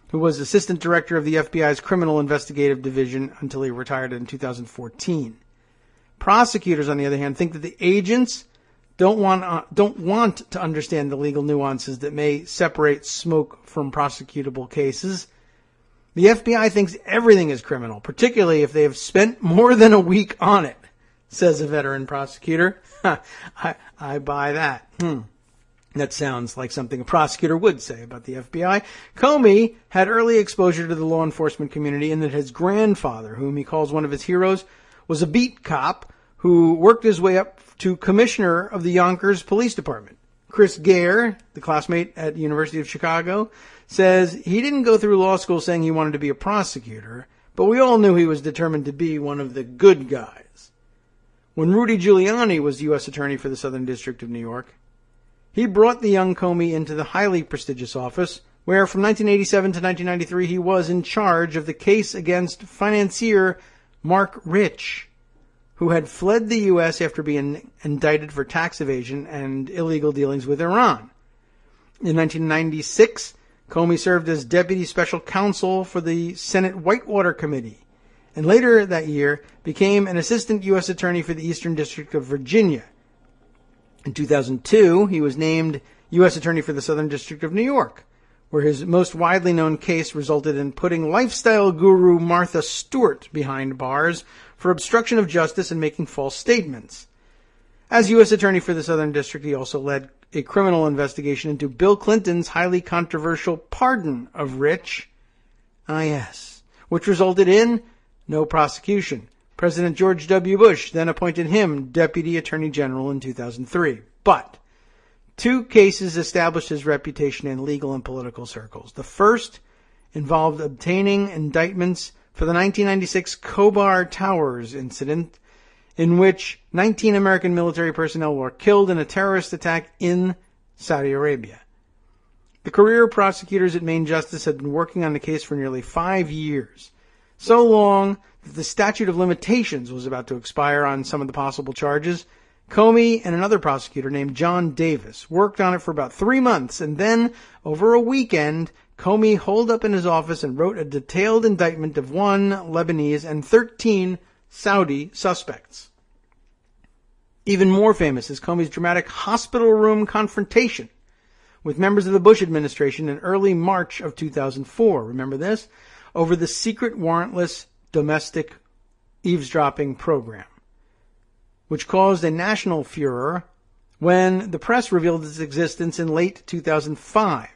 who was assistant director of the FBI's Criminal Investigative Division until he retired in 2014. Prosecutors, on the other hand, think that the agents don't want to understand the legal nuances that may separate smoke from prosecutable cases. The FBI thinks everything is criminal, particularly if they have spent more than a week on it, says a veteran prosecutor. I buy that. That sounds like something a prosecutor would say about the FBI. Comey had early exposure to the law enforcement community in that his grandfather, whom he calls one of his heroes, was a beat cop who worked his way up to commissioner of the Yonkers Police Department. Chris Gare, the classmate at the University of Chicago, says he didn't go through law school saying he wanted to be a prosecutor, but we all knew he was determined to be one of the good guys. When Rudy Giuliani was U.S. Attorney for the Southern District of New York, he brought the young Comey into the highly prestigious office, where from 1987 to 1993 he was in charge of the case against financier Mark Rich, who had fled the U.S. after being indicted for tax evasion and illegal dealings with Iran. In 1996, Comey served as Deputy Special Counsel for the Senate Whitewater Committee, and later that year became an Assistant U.S. Attorney for the Eastern District of Virginia. In 2002, he was named U.S. Attorney for the Southern District of New York, where his most widely known case resulted in putting lifestyle guru Martha Stewart behind bars for obstruction of justice and making false statements. As U.S. Attorney for the Southern District, he also led a criminal investigation into Bill Clinton's highly controversial pardon of Rich, which resulted in no prosecution. President George W. Bush then appointed him Deputy Attorney General in 2003. But two cases established his reputation in legal and political circles. The first involved obtaining indictments for the 1996 Khobar Towers incident, in which 19 American military personnel were killed in a terrorist attack in Saudi Arabia. The career prosecutors at Maine Justice had been working on the case for nearly 5 years, so long that the statute of limitations was about to expire on some of the possible charges. Comey and another prosecutor named John Davis worked on it for about 3 months, and then, over a weekend, Comey holed up in his office and wrote a detailed indictment of 1 Lebanese and 13 Saudi suspects. Even more famous is Comey's dramatic hospital room confrontation with members of the Bush administration in early March of 2004. Remember this? Over the secret warrantless domestic eavesdropping program, which caused a national furor when the press revealed its existence in late 2005.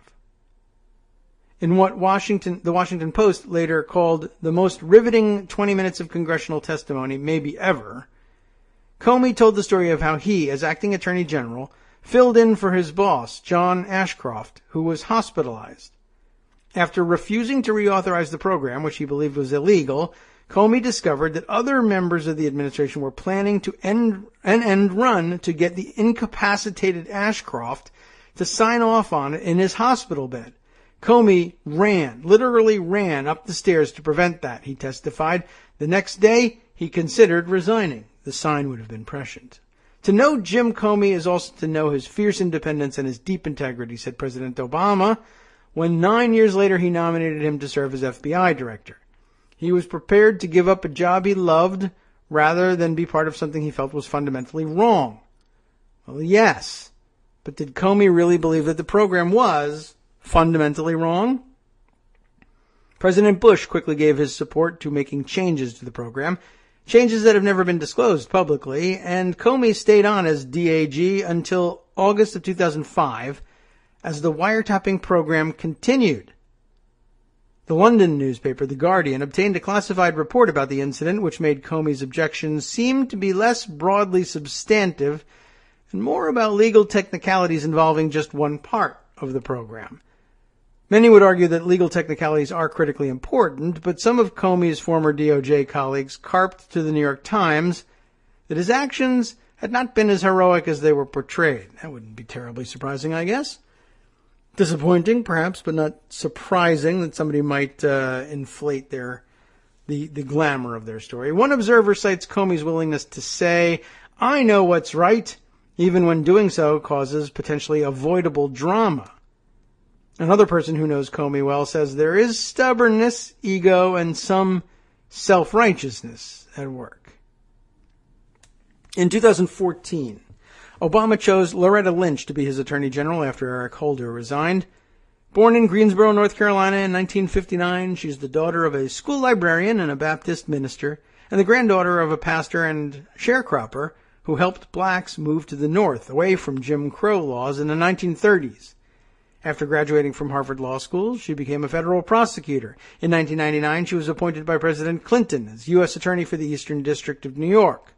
In what the Washington Post later called the most riveting 20 minutes of congressional testimony maybe ever, Comey told the story of how he, as acting Attorney General, filled in for his boss, John Ashcroft, who was hospitalized. After refusing to reauthorize the program, which he believed was illegal, Comey discovered that other members of the administration were planning to end run to get the incapacitated Ashcroft to sign off on it in his hospital bed. Comey literally ran up the stairs to prevent that, he testified. The next day, he considered resigning. The sign would have been prescient. To know Jim Comey is also to know his fierce independence and his deep integrity, said President Obama, when 9 years later he nominated him to serve as FBI director. He was prepared to give up a job he loved rather than be part of something he felt was fundamentally wrong. Well, yes, but did Comey really believe that the program was fundamentally wrong? President Bush quickly gave his support to making changes to the program, changes that have never been disclosed publicly, and Comey stayed on as DAG until August of 2005 as the wiretapping program continued. The London newspaper, The Guardian, obtained a classified report about the incident, which made Comey's objections seem to be less broadly substantive and more about legal technicalities involving just one part of the program. Many would argue that legal technicalities are critically important, but some of Comey's former DOJ colleagues carped to the New York Times that his actions had not been as heroic as they were portrayed. That wouldn't be terribly surprising, I guess. Disappointing, perhaps, but not surprising that somebody might inflate the glamour of their story. One observer cites Comey's willingness to say, "I know what's right," even when doing so causes potentially avoidable drama. Another person who knows Comey well says there is stubbornness, ego, and some self-righteousness at work. In 2014, Obama chose Loretta Lynch to be his Attorney General after Eric Holder resigned. Born in Greensboro, North Carolina in 1959, she's the daughter of a school librarian and a Baptist minister, and the granddaughter of a pastor and sharecropper who helped blacks move to the North, away from Jim Crow laws in the 1930s. After graduating from Harvard Law School, she became a federal prosecutor. In 1999, she was appointed by President Clinton as U.S. Attorney for the Eastern District of New York.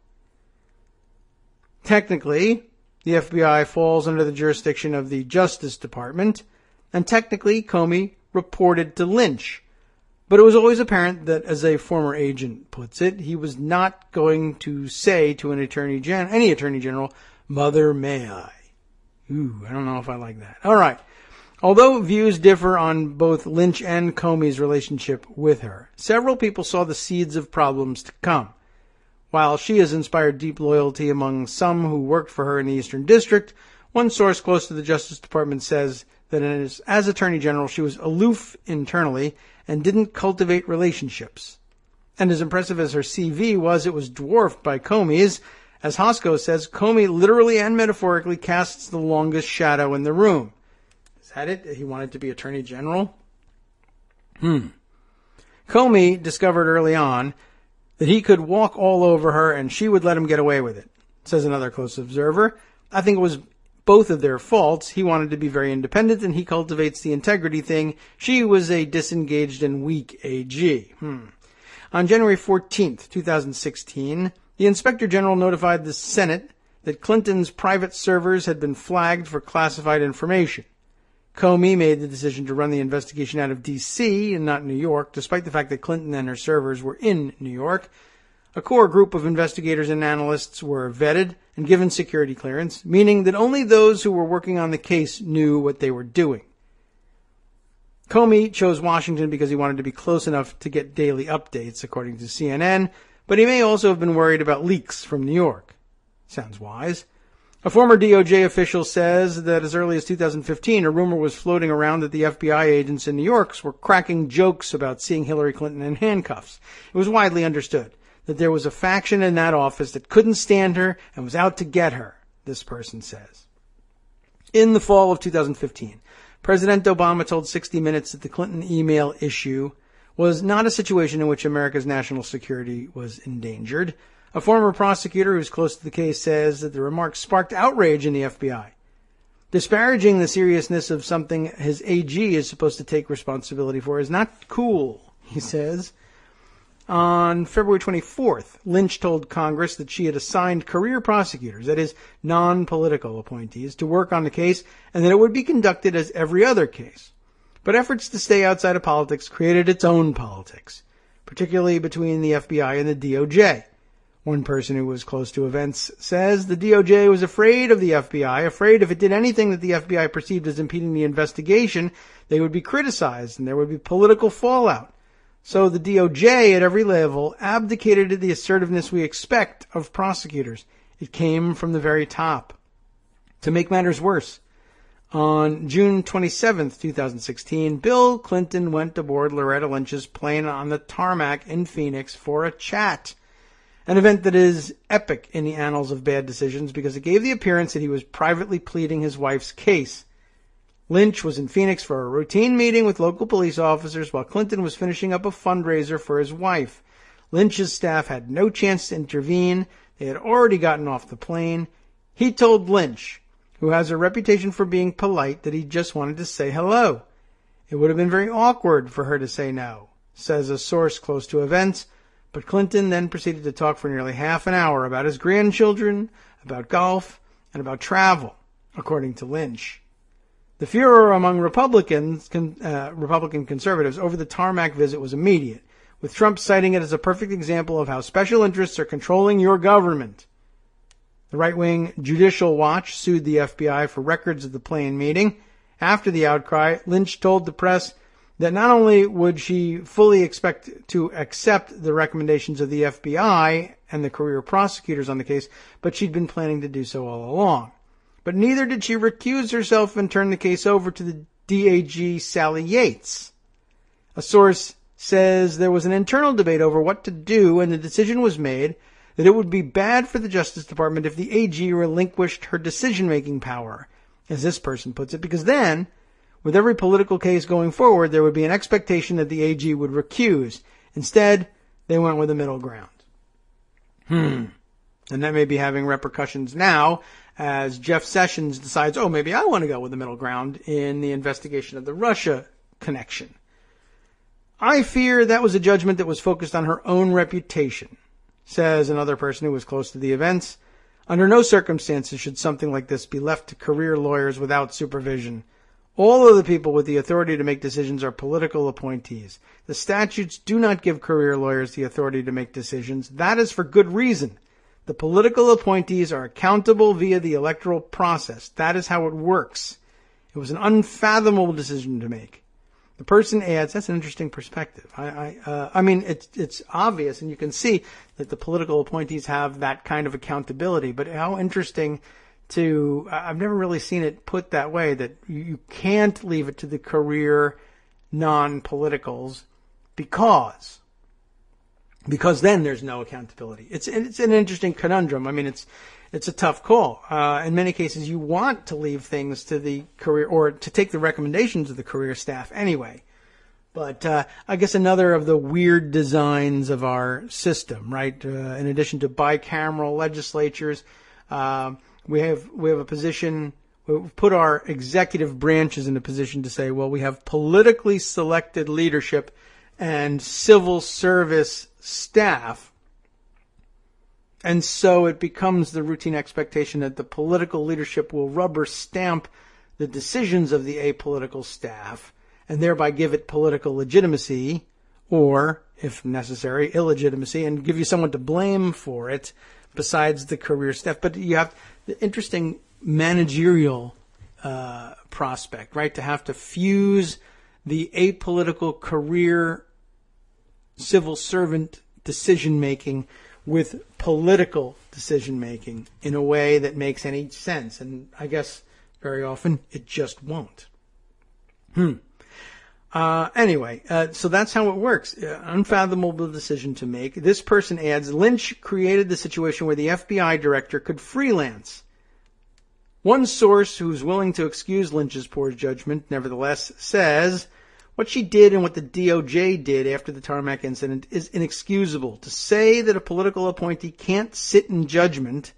Technically, the FBI falls under the jurisdiction of the Justice Department, and technically Comey reported to Lynch. But it was always apparent that, as a former agent puts it, he was not going to say to any attorney general, "Mother, may I?" Ooh, I don't know if I like that. All right. Although views differ on both Lynch and Comey's relationship with her, several people saw the seeds of problems to come. While she has inspired deep loyalty among some who worked for her in the Eastern District, one source close to the Justice Department says that as Attorney General, she was aloof internally and didn't cultivate relationships. And as impressive as her CV was, it was dwarfed by Comey's. As Hosko says, Comey literally and metaphorically casts the longest shadow in the room. Is that it? He wanted to be Attorney General? Comey discovered early on that he could walk all over her and she would let him get away with it, says another close observer. I think it was both of their faults. He wanted to be very independent and he cultivates the integrity thing. She was a disengaged and weak AG. On January 14th, 2016, the Inspector General notified the Senate that Clinton's private servers had been flagged for classified information. Comey made the decision to run the investigation out of D.C. and not New York, despite the fact that Clinton and her servers were in New York. A core group of investigators and analysts were vetted and given security clearance, meaning that only those who were working on the case knew what they were doing. Comey chose Washington because he wanted to be close enough to get daily updates, according to CNN, but he may also have been worried about leaks from New York. Sounds wise. A former DOJ official says that as early as 2015, a rumor was floating around that the FBI agents in New York were cracking jokes about seeing Hillary Clinton in handcuffs. It was widely understood that there was a faction in that office that couldn't stand her and was out to get her, this person says. In the fall of 2015, President Obama told 60 Minutes that the Clinton email issue was not a situation in which America's national security was endangered. A former prosecutor who's close to the case says that the remarks sparked outrage in the FBI. Disparaging the seriousness of something his AG is supposed to take responsibility for is not cool, he says. On February 24th, Lynch told Congress that she had assigned career prosecutors, that is, non-political appointees, to work on the case and that it would be conducted as every other case. But efforts to stay outside of politics created its own politics, particularly between the FBI and the DOJ. One person who was close to events says the DOJ was afraid of the FBI, afraid if it did anything that the FBI perceived as impeding the investigation, they would be criticized and there would be political fallout. So the DOJ at every level abdicated of the assertiveness we expect of prosecutors. It came from the very top. To make matters worse, on June 27, 2016, Bill Clinton went aboard Loretta Lynch's plane on the tarmac in Phoenix for a chat. An event that is epic in the annals of bad decisions because it gave the appearance that he was privately pleading his wife's case. Lynch was in Phoenix for a routine meeting with local police officers while Clinton was finishing up a fundraiser for his wife. Lynch's staff had no chance to intervene. They had already gotten off the plane. He told Lynch, who has a reputation for being polite, that he just wanted to say hello. It would have been very awkward for her to say no, says a source close to events. But Clinton then proceeded to talk for nearly half an hour about his grandchildren, about golf, and about travel, according to Lynch. The furor among Republican conservatives over the tarmac visit was immediate, with Trump citing it as a perfect example of how special interests are controlling your government. The right-wing Judicial Watch sued the FBI for records of the plane meeting. After the outcry, Lynch told the press that not only would she fully expect to accept the recommendations of the FBI and the career prosecutors on the case, but she'd been planning to do so all along. But neither did she recuse herself and turn the case over to the DAG Sally Yates. A source says there was an internal debate over what to do, and the decision was made that it would be bad for the Justice Department if the AG relinquished her decision-making power, as this person puts it, because then, with every political case going forward, there would be an expectation that the AG would recuse. Instead, they went with a middle ground. And that may be having repercussions now as Jeff Sessions decides, maybe I want to go with the middle ground in the investigation of the Russia connection. I fear that was a judgment that was focused on her own reputation, says another person who was close to the events. Under no circumstances should something like this be left to career lawyers without supervision. All of the people with the authority to make decisions are political appointees. The statutes do not give career lawyers the authority to make decisions. That is for good reason. The political appointees are accountable via the electoral process. That is how it works. It was an unfathomable decision to make. The person adds, that's an interesting perspective. I mean, it's obvious, and you can see that the political appointees have that kind of accountability. But how interesting I've never really seen it put that way, that you can't leave it to the career non-politicals because then there's no accountability. It's an interesting conundrum. I mean, it's a tough call. In many cases, you want to leave things to the career, or to take the recommendations of the career staff anyway. But I guess another of the weird designs of our system, right? In addition to bicameral legislatures, we have a position. We've put our executive branches in a position to say, well, we have politically selected leadership and civil service staff. And so it becomes the routine expectation that the political leadership will rubber stamp the decisions of the apolitical staff and thereby give it political legitimacy, or, if necessary, illegitimacy, and give you someone to blame for it besides the career staff. But you have the interesting managerial prospect, right? To have to fuse the apolitical career civil servant decision-making with political decision-making in a way that makes any sense. And I guess very often it just won't. Anyway, so that's how it works. Unfathomable decision to make. This person adds, Lynch created the situation where the FBI director could freelance. One source who's willing to excuse Lynch's poor judgment, nevertheless, says, what she did and what the DOJ did after the tarmac incident is inexcusable. To say that a political appointee can't sit in judgment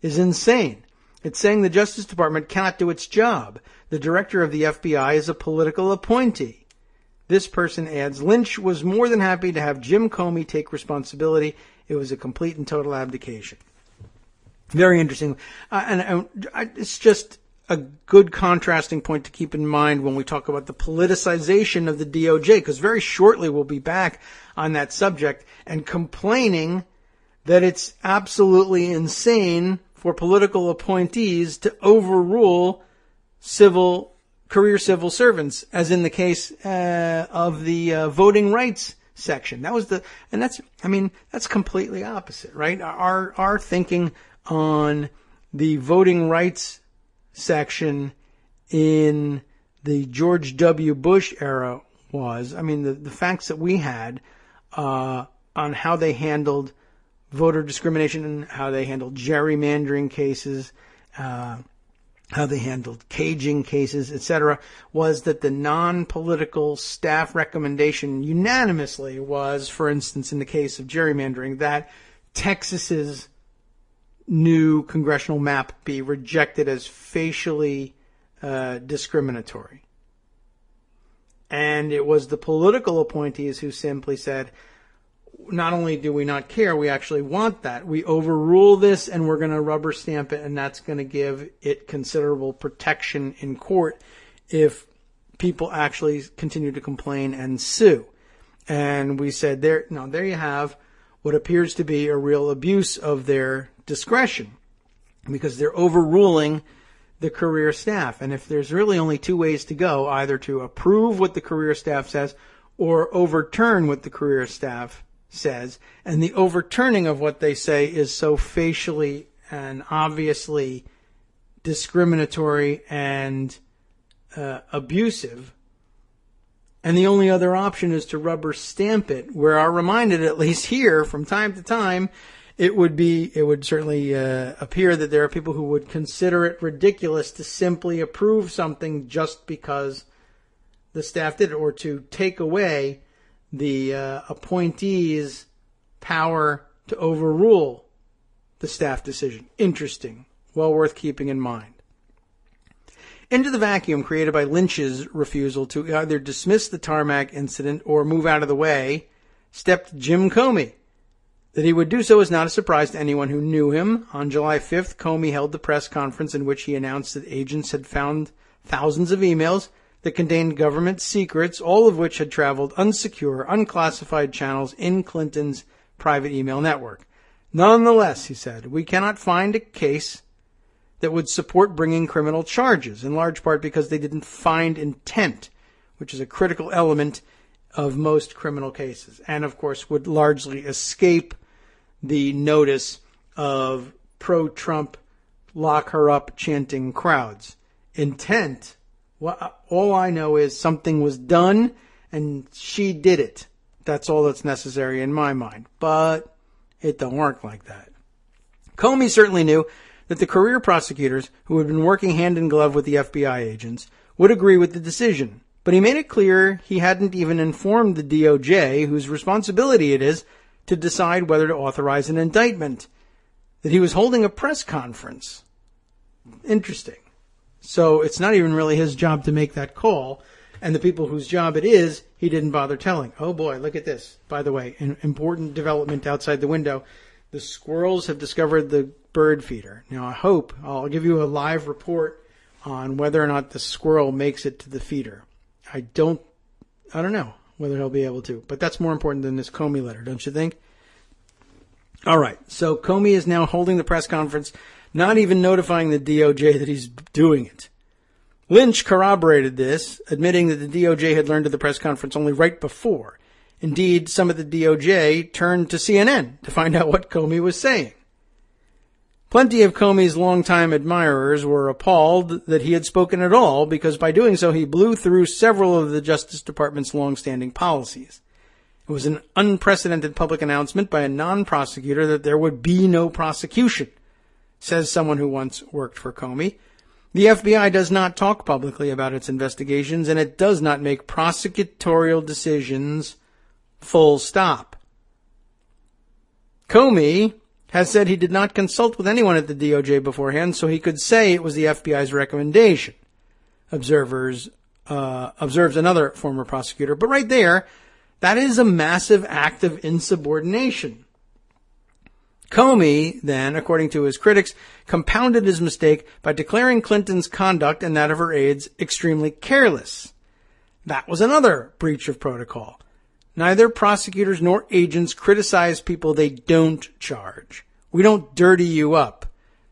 is insane. It's saying the Justice Department cannot do its job. The director of the FBI is a political appointee. This person adds, Lynch was more than happy to have Jim Comey take responsibility. It was a complete and total abdication. Very interesting. It's just a good contrasting point to keep in mind when we talk about the politicization of the DOJ, because very shortly we'll be back on that subject and complaining that it's absolutely insane for political appointees to overrule career civil servants, as in the case of the voting rights section. That's completely opposite, right? Our thinking on the voting rights section in the George W. Bush era was, the facts that we had on how they handled voter discrimination and how they handled gerrymandering cases, how they handled caging cases, etc., was that the non-political staff recommendation unanimously was, for instance, in the case of gerrymandering, that Texas's new congressional map be rejected as facially discriminatory. And it was the political appointees who simply said, not only do we not care, we actually want that. We overrule this and we're going to rubber stamp it, and that's going to give it considerable protection in court if people actually continue to complain and sue. And we said, there you have what appears to be a real abuse of their discretion, because they're overruling the career staff. And if there's really only two ways to go, either to approve what the career staff says or overturn what the career staff says, and the overturning of what they say is so facially and obviously discriminatory and abusive, and the only other option is to rubber stamp it, we are reminded, at least here from time to time, it would certainly appear that there are people who would consider it ridiculous to simply approve something just because the staff did it, or to take away the appointee's power to overrule the staff decision. Interesting. Well worth keeping in mind. Into the vacuum created by Lynch's refusal to either dismiss the tarmac incident or move out of the way stepped Jim Comey. That he would do so is not a surprise to anyone who knew him. On July 5th, Comey held the press conference in which he announced that agents had found thousands of emails that contained government secrets, all of which had traveled unsecure, unclassified channels in Clinton's private email network. Nonetheless, he said, we cannot find a case that would support bringing criminal charges, in large part because they didn't find intent, which is a critical element of most criminal cases, and of course would largely escape the notice of pro-Trump, lock her up chanting crowds. Intent, well, all I know is something was done and she did it. That's all that's necessary in my mind. But it don't work like that. Comey certainly knew that the career prosecutors who had been working hand in glove with the FBI agents would agree with the decision. But he made it clear he hadn't even informed the DOJ, whose responsibility it is to decide whether to authorize an indictment, that he was holding a press conference. Interesting. So it's not even really his job to make that call, and the people whose job it is, he didn't bother telling. Oh boy, look at this. By the way, an important development outside the window. The squirrels have discovered the bird feeder. Now I'll give you a live report on whether or not the squirrel makes it to the feeder. I don't know whether he'll be able to, but that's more important than this Comey letter, don't you think? All right, so Comey is now holding the press conference, not even notifying the DOJ that he's doing it. Lynch corroborated this, admitting that the DOJ had learned of the press conference only right before. Indeed, some of the DOJ turned to CNN to find out what Comey was saying. Plenty of Comey's longtime admirers were appalled that he had spoken at all, because by doing so he blew through several of the Justice Department's long-standing policies. It was an unprecedented public announcement by a non-prosecutor that there would be no prosecution, says someone who once worked for Comey. The FBI does not talk publicly about its investigations, and it does not make prosecutorial decisions, full stop. Comey has said he did not consult with anyone at the DOJ beforehand, so he could say it was the FBI's recommendation, observes another former prosecutor. But right there, that is a massive act of insubordination. Comey, then, according to his critics, compounded his mistake by declaring Clinton's conduct and that of her aides extremely careless. That was another breach of protocol. Neither prosecutors nor agents criticize people they don't charge. We don't dirty you up,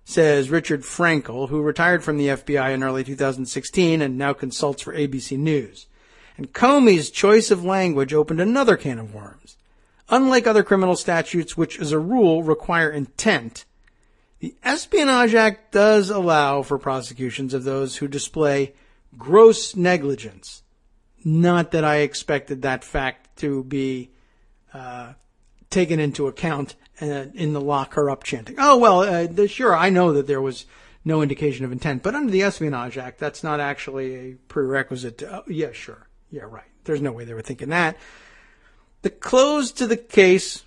says Richard Frankel, who retired from the FBI in early 2016 and now consults for ABC News. And Comey's choice of language opened another can of worms. Unlike other criminal statutes, which as a rule require intent, the Espionage Act does allow for prosecutions of those who display gross negligence. Not that I expected that fact to be taken into account in the lock her up chanting. Oh, well, sure, I know that there was no indication of intent, but under the Espionage Act, that's not actually a prerequisite. Yeah, sure. Yeah, right. There's no way they were thinking that. The close to the case.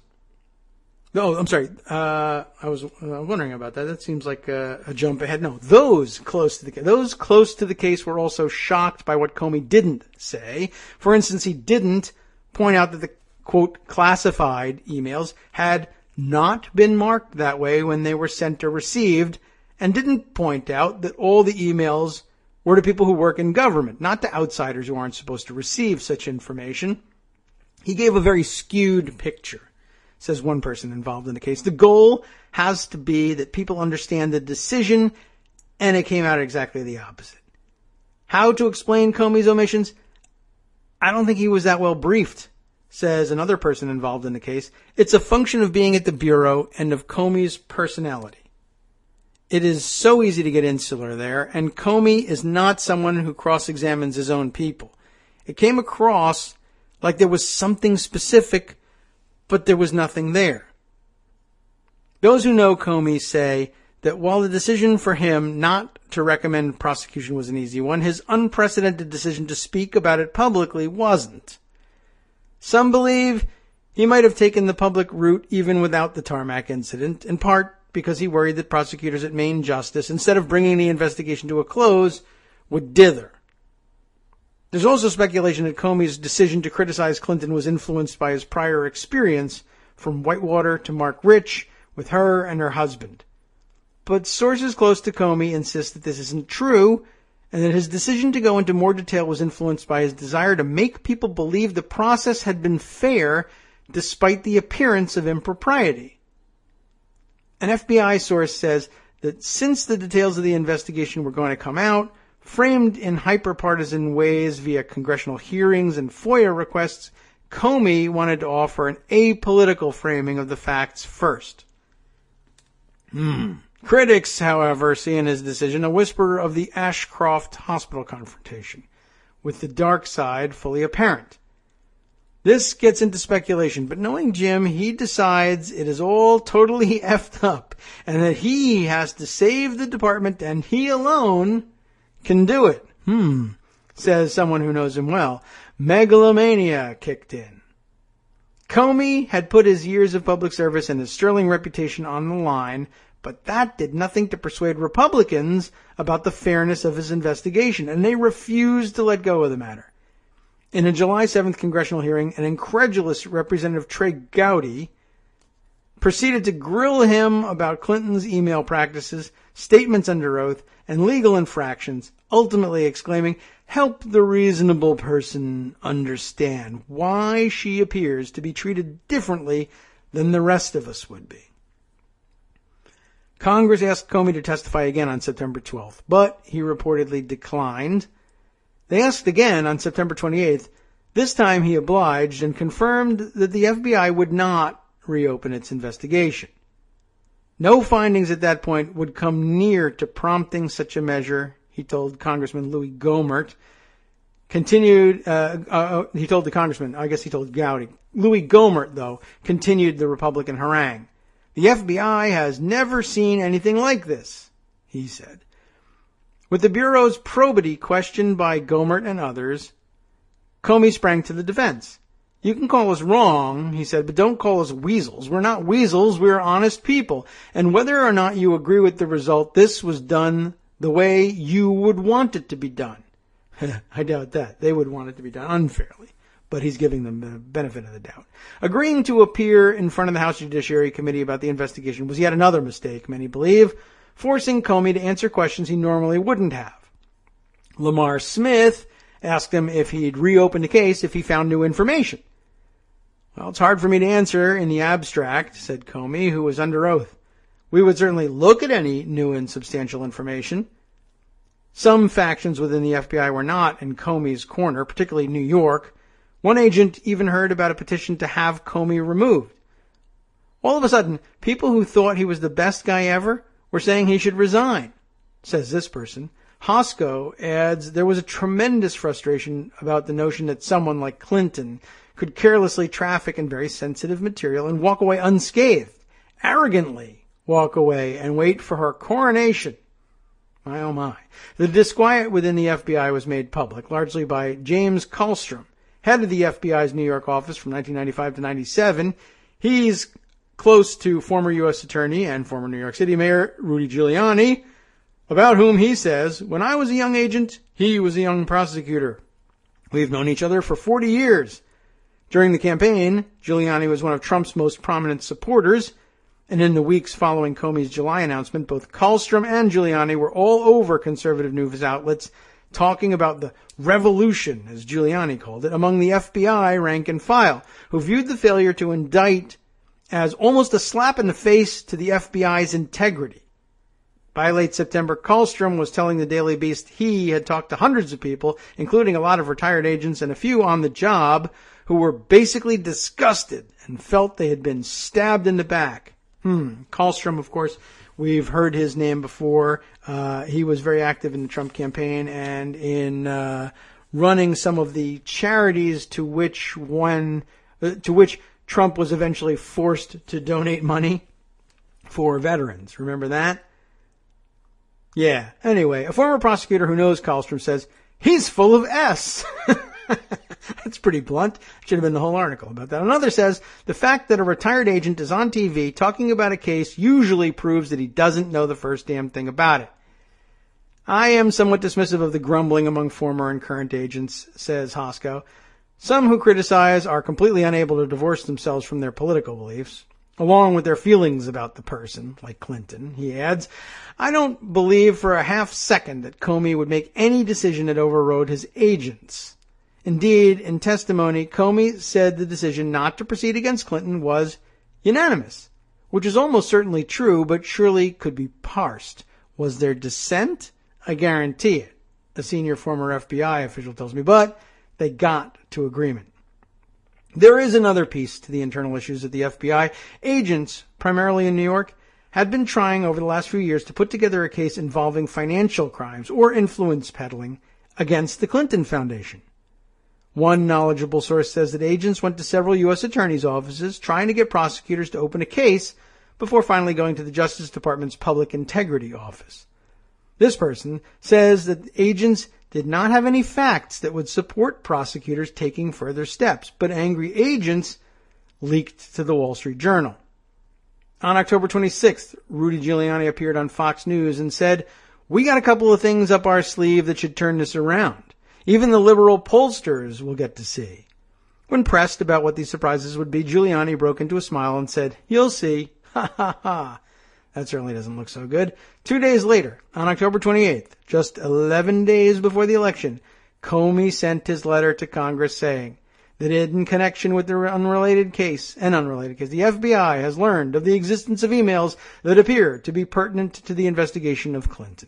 Oh, I'm sorry. I was wondering about that. That seems like a jump ahead. No, those close to the case were also shocked by what Comey didn't say. For instance, he didn't point out that the, quote, classified emails had not been marked that way when they were sent or received, and didn't point out that all the emails were to people who work in government, not to outsiders who aren't supposed to receive such information. He gave a very skewed picture, says one person involved in the case. The goal has to be that people understand the decision, and it came out exactly the opposite. How to explain Comey's omissions? I don't think he was that well briefed, says another person involved in the case. It's a function of being at the Bureau and of Comey's personality. It is so easy to get insular there, and Comey is not someone who cross-examines his own people. It came across like there was something specific, but there was nothing there. Those who know Comey say that while the decision for him not to recommend prosecution was an easy one, his unprecedented decision to speak about it publicly wasn't. Some believe he might have taken the public route even without the tarmac incident, in part because he worried that prosecutors at Maine Justice, instead of bringing the investigation to a close, would dither. There's also speculation that Comey's decision to criticize Clinton was influenced by his prior experience from Whitewater to Mark Rich with her and her husband. But sources close to Comey insist that this isn't true, and that his decision to go into more detail was influenced by his desire to make people believe the process had been fair despite the appearance of impropriety. An FBI source says that since the details of the investigation were going to come out, framed in hyper-partisan ways via congressional hearings and FOIA requests, Comey wanted to offer an apolitical framing of the facts first. Critics, however, see in his decision a whisper of the Ashcroft Hospital confrontation, with the dark side fully apparent. This gets into speculation, but knowing Jim, he decides it is all totally effed up, and that he has to save the department, and he alone can do it. Says someone who knows him well. Megalomania kicked in. Comey had put his years of public service and his sterling reputation on the line, but that did nothing to persuade Republicans about the fairness of his investigation, and they refused to let go of the matter. In a July 7th congressional hearing, an incredulous Representative Trey Gowdy proceeded to grill him about Clinton's email practices, statements under oath, and legal infractions, ultimately exclaiming, "Help the reasonable person understand why she appears to be treated differently than the rest of us would be." Congress asked Comey to testify again on September 12th, but he reportedly declined. They asked again on September 28th. This time he obliged and confirmed that the FBI would not reopen its investigation. No findings at that point would come near to prompting such a measure, he told Congressman Louis Gohmert. He told the congressman, I guess he told Gowdy. Louis Gohmert, though, continued the Republican harangue. "The FBI has never seen anything like this," he said. With the Bureau's probity questioned by Gohmert and others, Comey sprang to the defense. "You can call us wrong," he said, "but don't call us weasels. We're not weasels, we're honest people. And whether or not you agree with the result, this was done the way you would want it to be done." I doubt that. They would want it to be done unfairly. But he's giving them the benefit of the doubt. Agreeing to appear in front of the House Judiciary Committee about the investigation was yet another mistake, many believe, forcing Comey to answer questions he normally wouldn't have. Lamar Smith asked him if he'd reopen the case if he found new information. "Well, it's hard for me to answer in the abstract," said Comey, who was under oath. "We would certainly look at any new and substantial information." Some factions within the FBI were not in Comey's corner, particularly New York. One agent even heard about a petition to have Comey removed. All of a sudden, people who thought he was the best guy ever were saying he should resign, says this person. Hosko adds there was a tremendous frustration about the notion that someone like Clinton could carelessly traffic in very sensitive material and walk away unscathed, arrogantly walk away and wait for her coronation. My oh my. The disquiet within the FBI was made public, largely by James Kallstrom, head of the FBI's New York office from 1995 to 97. He's close to former U.S. Attorney and former New York City Mayor Rudy Giuliani, about whom he says, "When I was a young agent, he was a young prosecutor. We've known each other for 40 years. During the campaign, Giuliani was one of Trump's most prominent supporters, and in the weeks following Comey's July announcement, both Kallstrom and Giuliani were all over conservative news outlets talking about the revolution, as Giuliani called it, among the FBI rank and file, who viewed the failure to indict as almost a slap in the face to the FBI's integrity. By late September, Kallstrom was telling the Daily Beast he had talked to hundreds of people, including a lot of retired agents and a few on the job, who were basically disgusted and felt they had been stabbed in the back. Kallstrom, of course, we've heard his name before. He was very active in the Trump campaign and in running some of the charities to which Trump was eventually forced to donate money for veterans. Remember that? Yeah. Anyway, a former prosecutor who knows Kallstrom says, "He's full of S." That's pretty blunt. Should have been the whole article about that. Another says, "The fact that a retired agent is on TV talking about a case usually proves that he doesn't know the first damn thing about it." I am somewhat dismissive of the grumbling among former and current agents, says Hosko. Some who criticize are completely unable to divorce themselves from their political beliefs, along with their feelings about the person, like Clinton. He adds, I don't believe for a half second that Comey would make any decision that overrode his agents. Indeed, in testimony, Comey said the decision not to proceed against Clinton was unanimous, which is almost certainly true, but surely could be parsed. Was there dissent? I guarantee it, a senior former FBI official tells me, but they got to agreement. There is another piece to the internal issues at the FBI. Agents, primarily in New York, had been trying over the last few years to put together a case involving financial crimes or influence peddling against the Clinton Foundation. One knowledgeable source says that agents went to several U.S. attorneys' offices trying to get prosecutors to open a case before finally going to the Justice Department's Public Integrity Office. This person says that agents did not have any facts that would support prosecutors taking further steps, but angry agents leaked to the Wall Street Journal. On October 26th, Rudy Giuliani appeared on Fox News and said, "We got a couple of things up our sleeve that should turn this around. Even the liberal pollsters will get to see." When pressed about what these surprises would be, Giuliani broke into a smile and said, "You'll see. Ha ha ha." That certainly doesn't look so good. 2 days later, on October 28th, just 11 days before the election, Comey sent his letter to Congress saying that in connection with the unrelated case, the FBI has learned of the existence of emails that appear to be pertinent to the investigation of Clinton.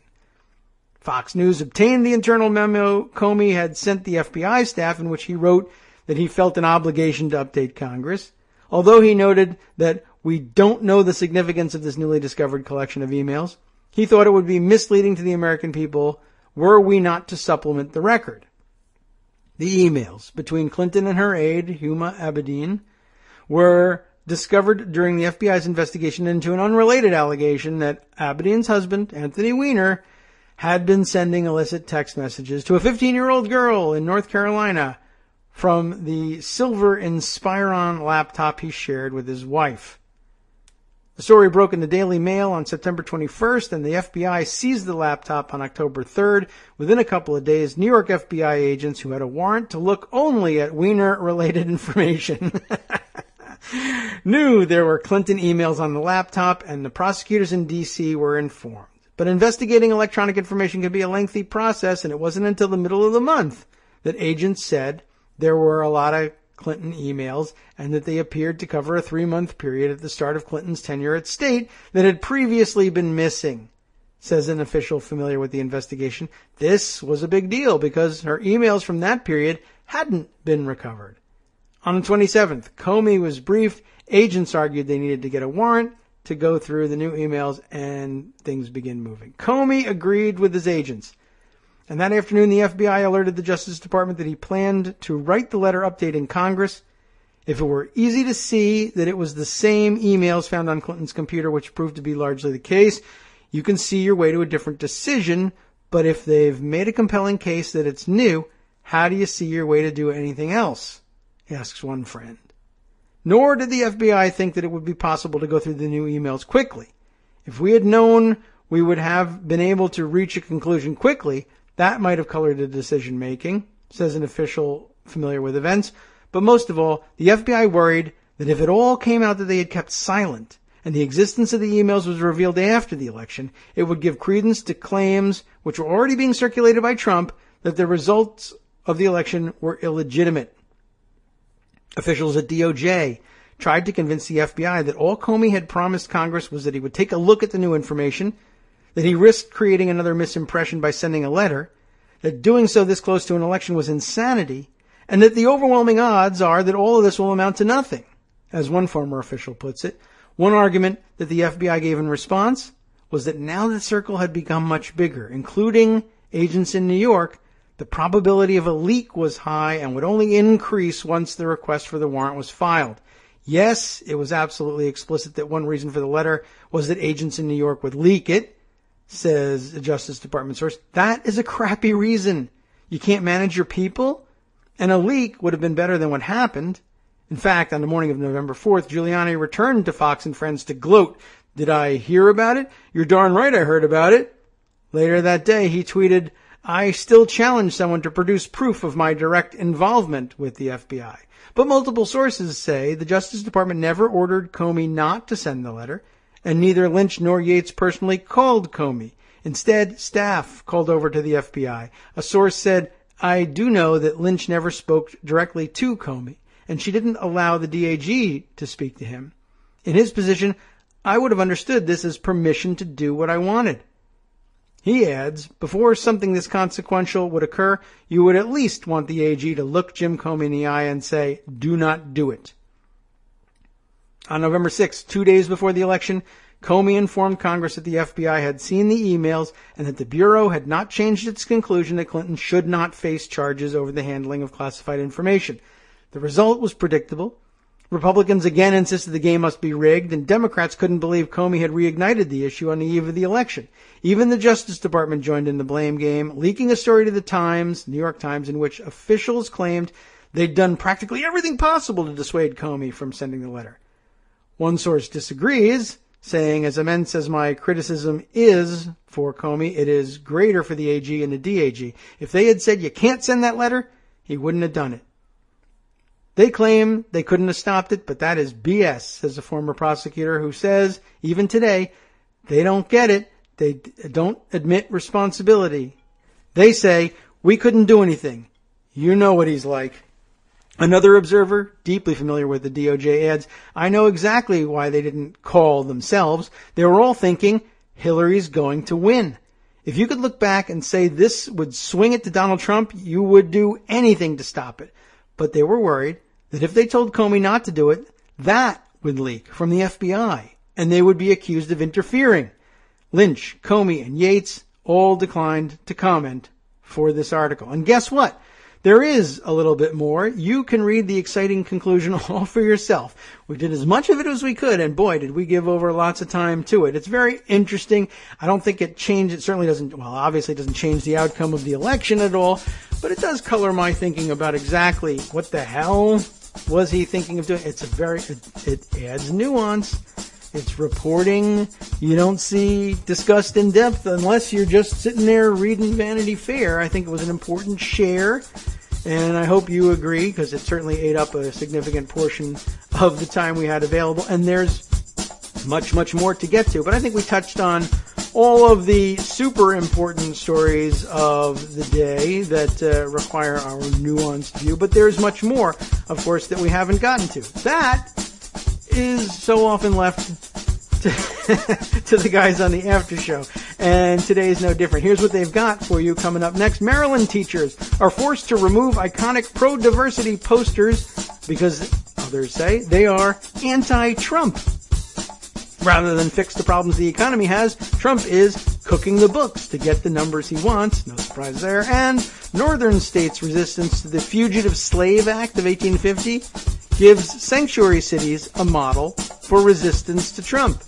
Fox News obtained the internal memo Comey had sent the FBI staff, in which he wrote that he felt an obligation to update Congress, although he noted that we don't know the significance of this newly discovered collection of emails. He thought it would be misleading to the American people were we not to supplement the record. The emails between Clinton and her aide, Huma Abedin, were discovered during the FBI's investigation into an unrelated allegation that Abedin's husband, Anthony Weiner, had been sending illicit text messages to a 15-year-old girl in North Carolina from the silver Inspiron laptop he shared with his wife. The story broke in the Daily Mail on September 21st, and the FBI seized the laptop on October 3rd. Within a couple of days, New York FBI agents who had a warrant to look only at Weiner-related information knew there were Clinton emails on the laptop, and the prosecutors in D.C. were informed. But investigating electronic information can be a lengthy process, and it wasn't until the middle of the month that agents said there were a lot of Clinton emails and that they appeared to cover a 3-month period at the start of Clinton's tenure at State that had previously been missing, says an official familiar with the investigation. This was a big deal because her emails from that period hadn't been recovered. On the 27th, Comey was briefed. Agents argued they needed to get a warrant to go through the new emails, and things begin moving. Comey agreed with his agents. And that afternoon, the FBI alerted the Justice Department that he planned to write the letter updating Congress. If it were easy to see that it was the same emails found on Clinton's computer, which proved to be largely the case, you can see your way to a different decision. But if they've made a compelling case that it's new, how do you see your way to do anything else? Asks one friend. Nor did the FBI think that it would be possible to go through the new emails quickly. If we had known we would have been able to reach a conclusion quickly, that might have colored the decision-making, says an official familiar with events. But most of all, the FBI worried that if it all came out that they had kept silent and the existence of the emails was revealed after the election, it would give credence to claims which were already being circulated by Trump that the results of the election were illegitimate. Officials at DOJ tried to convince the FBI that all Comey had promised Congress was that he would take a look at the new information, that he risked creating another misimpression by sending a letter, that doing so this close to an election was insanity, and that the overwhelming odds are that all of this will amount to nothing. As one former official puts it, one argument that the FBI gave in response was that now the circle had become much bigger, including agents in New York. The probability of a leak was high and would only increase once the request for the warrant was filed. Yes, it was absolutely explicit that one reason for the letter was that agents in New York would leak it, says a Justice Department source. That is a crappy reason. You can't manage your people? And a leak would have been better than what happened. In fact, on the morning of November 4th, Giuliani returned to Fox and Friends to gloat. Did I hear about it? You're darn right I heard about it. Later that day, he tweeted, I still challenge someone to produce proof of my direct involvement with the FBI. But multiple sources say the Justice Department never ordered Comey not to send the letter, and neither Lynch nor Yates personally called Comey. Instead, staff called over to the FBI. A source said, I do know that Lynch never spoke directly to Comey, and she didn't allow the DAG to speak to him. In his position, I would have understood this as permission to do what I wanted. He adds, before something this consequential would occur, you would at least want the AG to look Jim Comey in the eye and say, do not do it. On November 6, 2 days before the election, Comey informed Congress that the FBI had seen the emails and that the Bureau had not changed its conclusion that Clinton should not face charges over the handling of classified information. The result was predictable. Republicans again insisted the game must be rigged, and Democrats couldn't believe Comey had reignited the issue on the eve of the election. Even the Justice Department joined in the blame game, leaking a story to the Times, New York Times, in which officials claimed they'd done practically everything possible to dissuade Comey from sending the letter. One source disagrees, saying, as immense as my criticism is for Comey, it is greater for the AG and the DAG. If they had said you can't send that letter, he wouldn't have done it. They claim they couldn't have stopped it, but that is BS, says a former prosecutor who says, even today, they don't get it. They don't admit responsibility. They say, we couldn't do anything. You know what he's like. Another observer, deeply familiar with the DOJ, adds, I know exactly why they didn't call themselves. They were all thinking, Hillary's going to win. If you could look back and say this would swing it to Donald Trump, you would do anything to stop it. But they were worried that if they told Comey not to do it, that would leak from the FBI, and they would be accused of interfering. Lynch, Comey, and Yates all declined to comment for this article. And guess what? There is a little bit more. You can read the exciting conclusion all for yourself. We did as much of it as we could, and boy, did we give over lots of time to it. It's very interesting. I don't think it changed. It certainly doesn't, well, obviously it doesn't change the outcome of the election at all, but it does color my thinking about exactly what the hell was he thinking of doing. It's it adds nuance. It's reporting you don't see discussed in depth unless you're just sitting there reading Vanity Fair. I think it was an important share, and I hope you agree, because it certainly ate up a significant portion of the time we had available, and there's much, much more to get to. But I think we touched on all of the super important stories of the day that require our nuanced view, but there's much more, of course, that we haven't gotten to. That is so often left to the guys on the after show, and today is no different. Here's what they've got for you coming up next. Maryland teachers are forced to remove iconic pro-diversity posters because, others say, they are anti-Trump. Rather than fix the problems the economy has, Trump is cooking the books to get the numbers he wants. No surprise there. And northern states' resistance to the Fugitive Slave Act of 1850 gives sanctuary cities a model for resistance to Trump.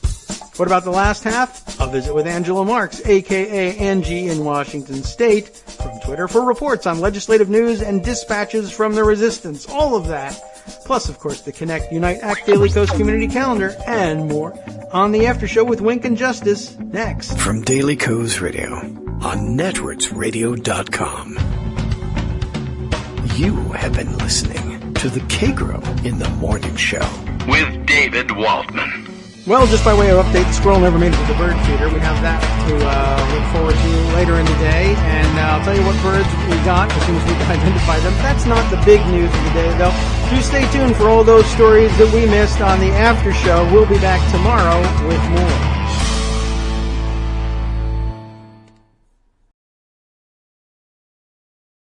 What about the last half? A visit with Angela Marks, a.k.a. Angie in Washington State, from Twitter for reports on legislative news and dispatches from the resistance. All of that, plus, of course, the Connect, Unite, Act Daily Coast Community Calendar, and more on the After Show with Wink and Justice next. From Daily Coast Radio on networksradio.com. You have been listening to the Kagro in the Morning Show with David Waldman. Well, just by way of update, the squirrel never made it to the bird feeder. We have that to look forward to later in the day, and I'll tell you what birds we got as soon as we can identify them. That's not the big news of the day, though. Do stay tuned for all those stories that we missed on the after show. We'll be back tomorrow with more.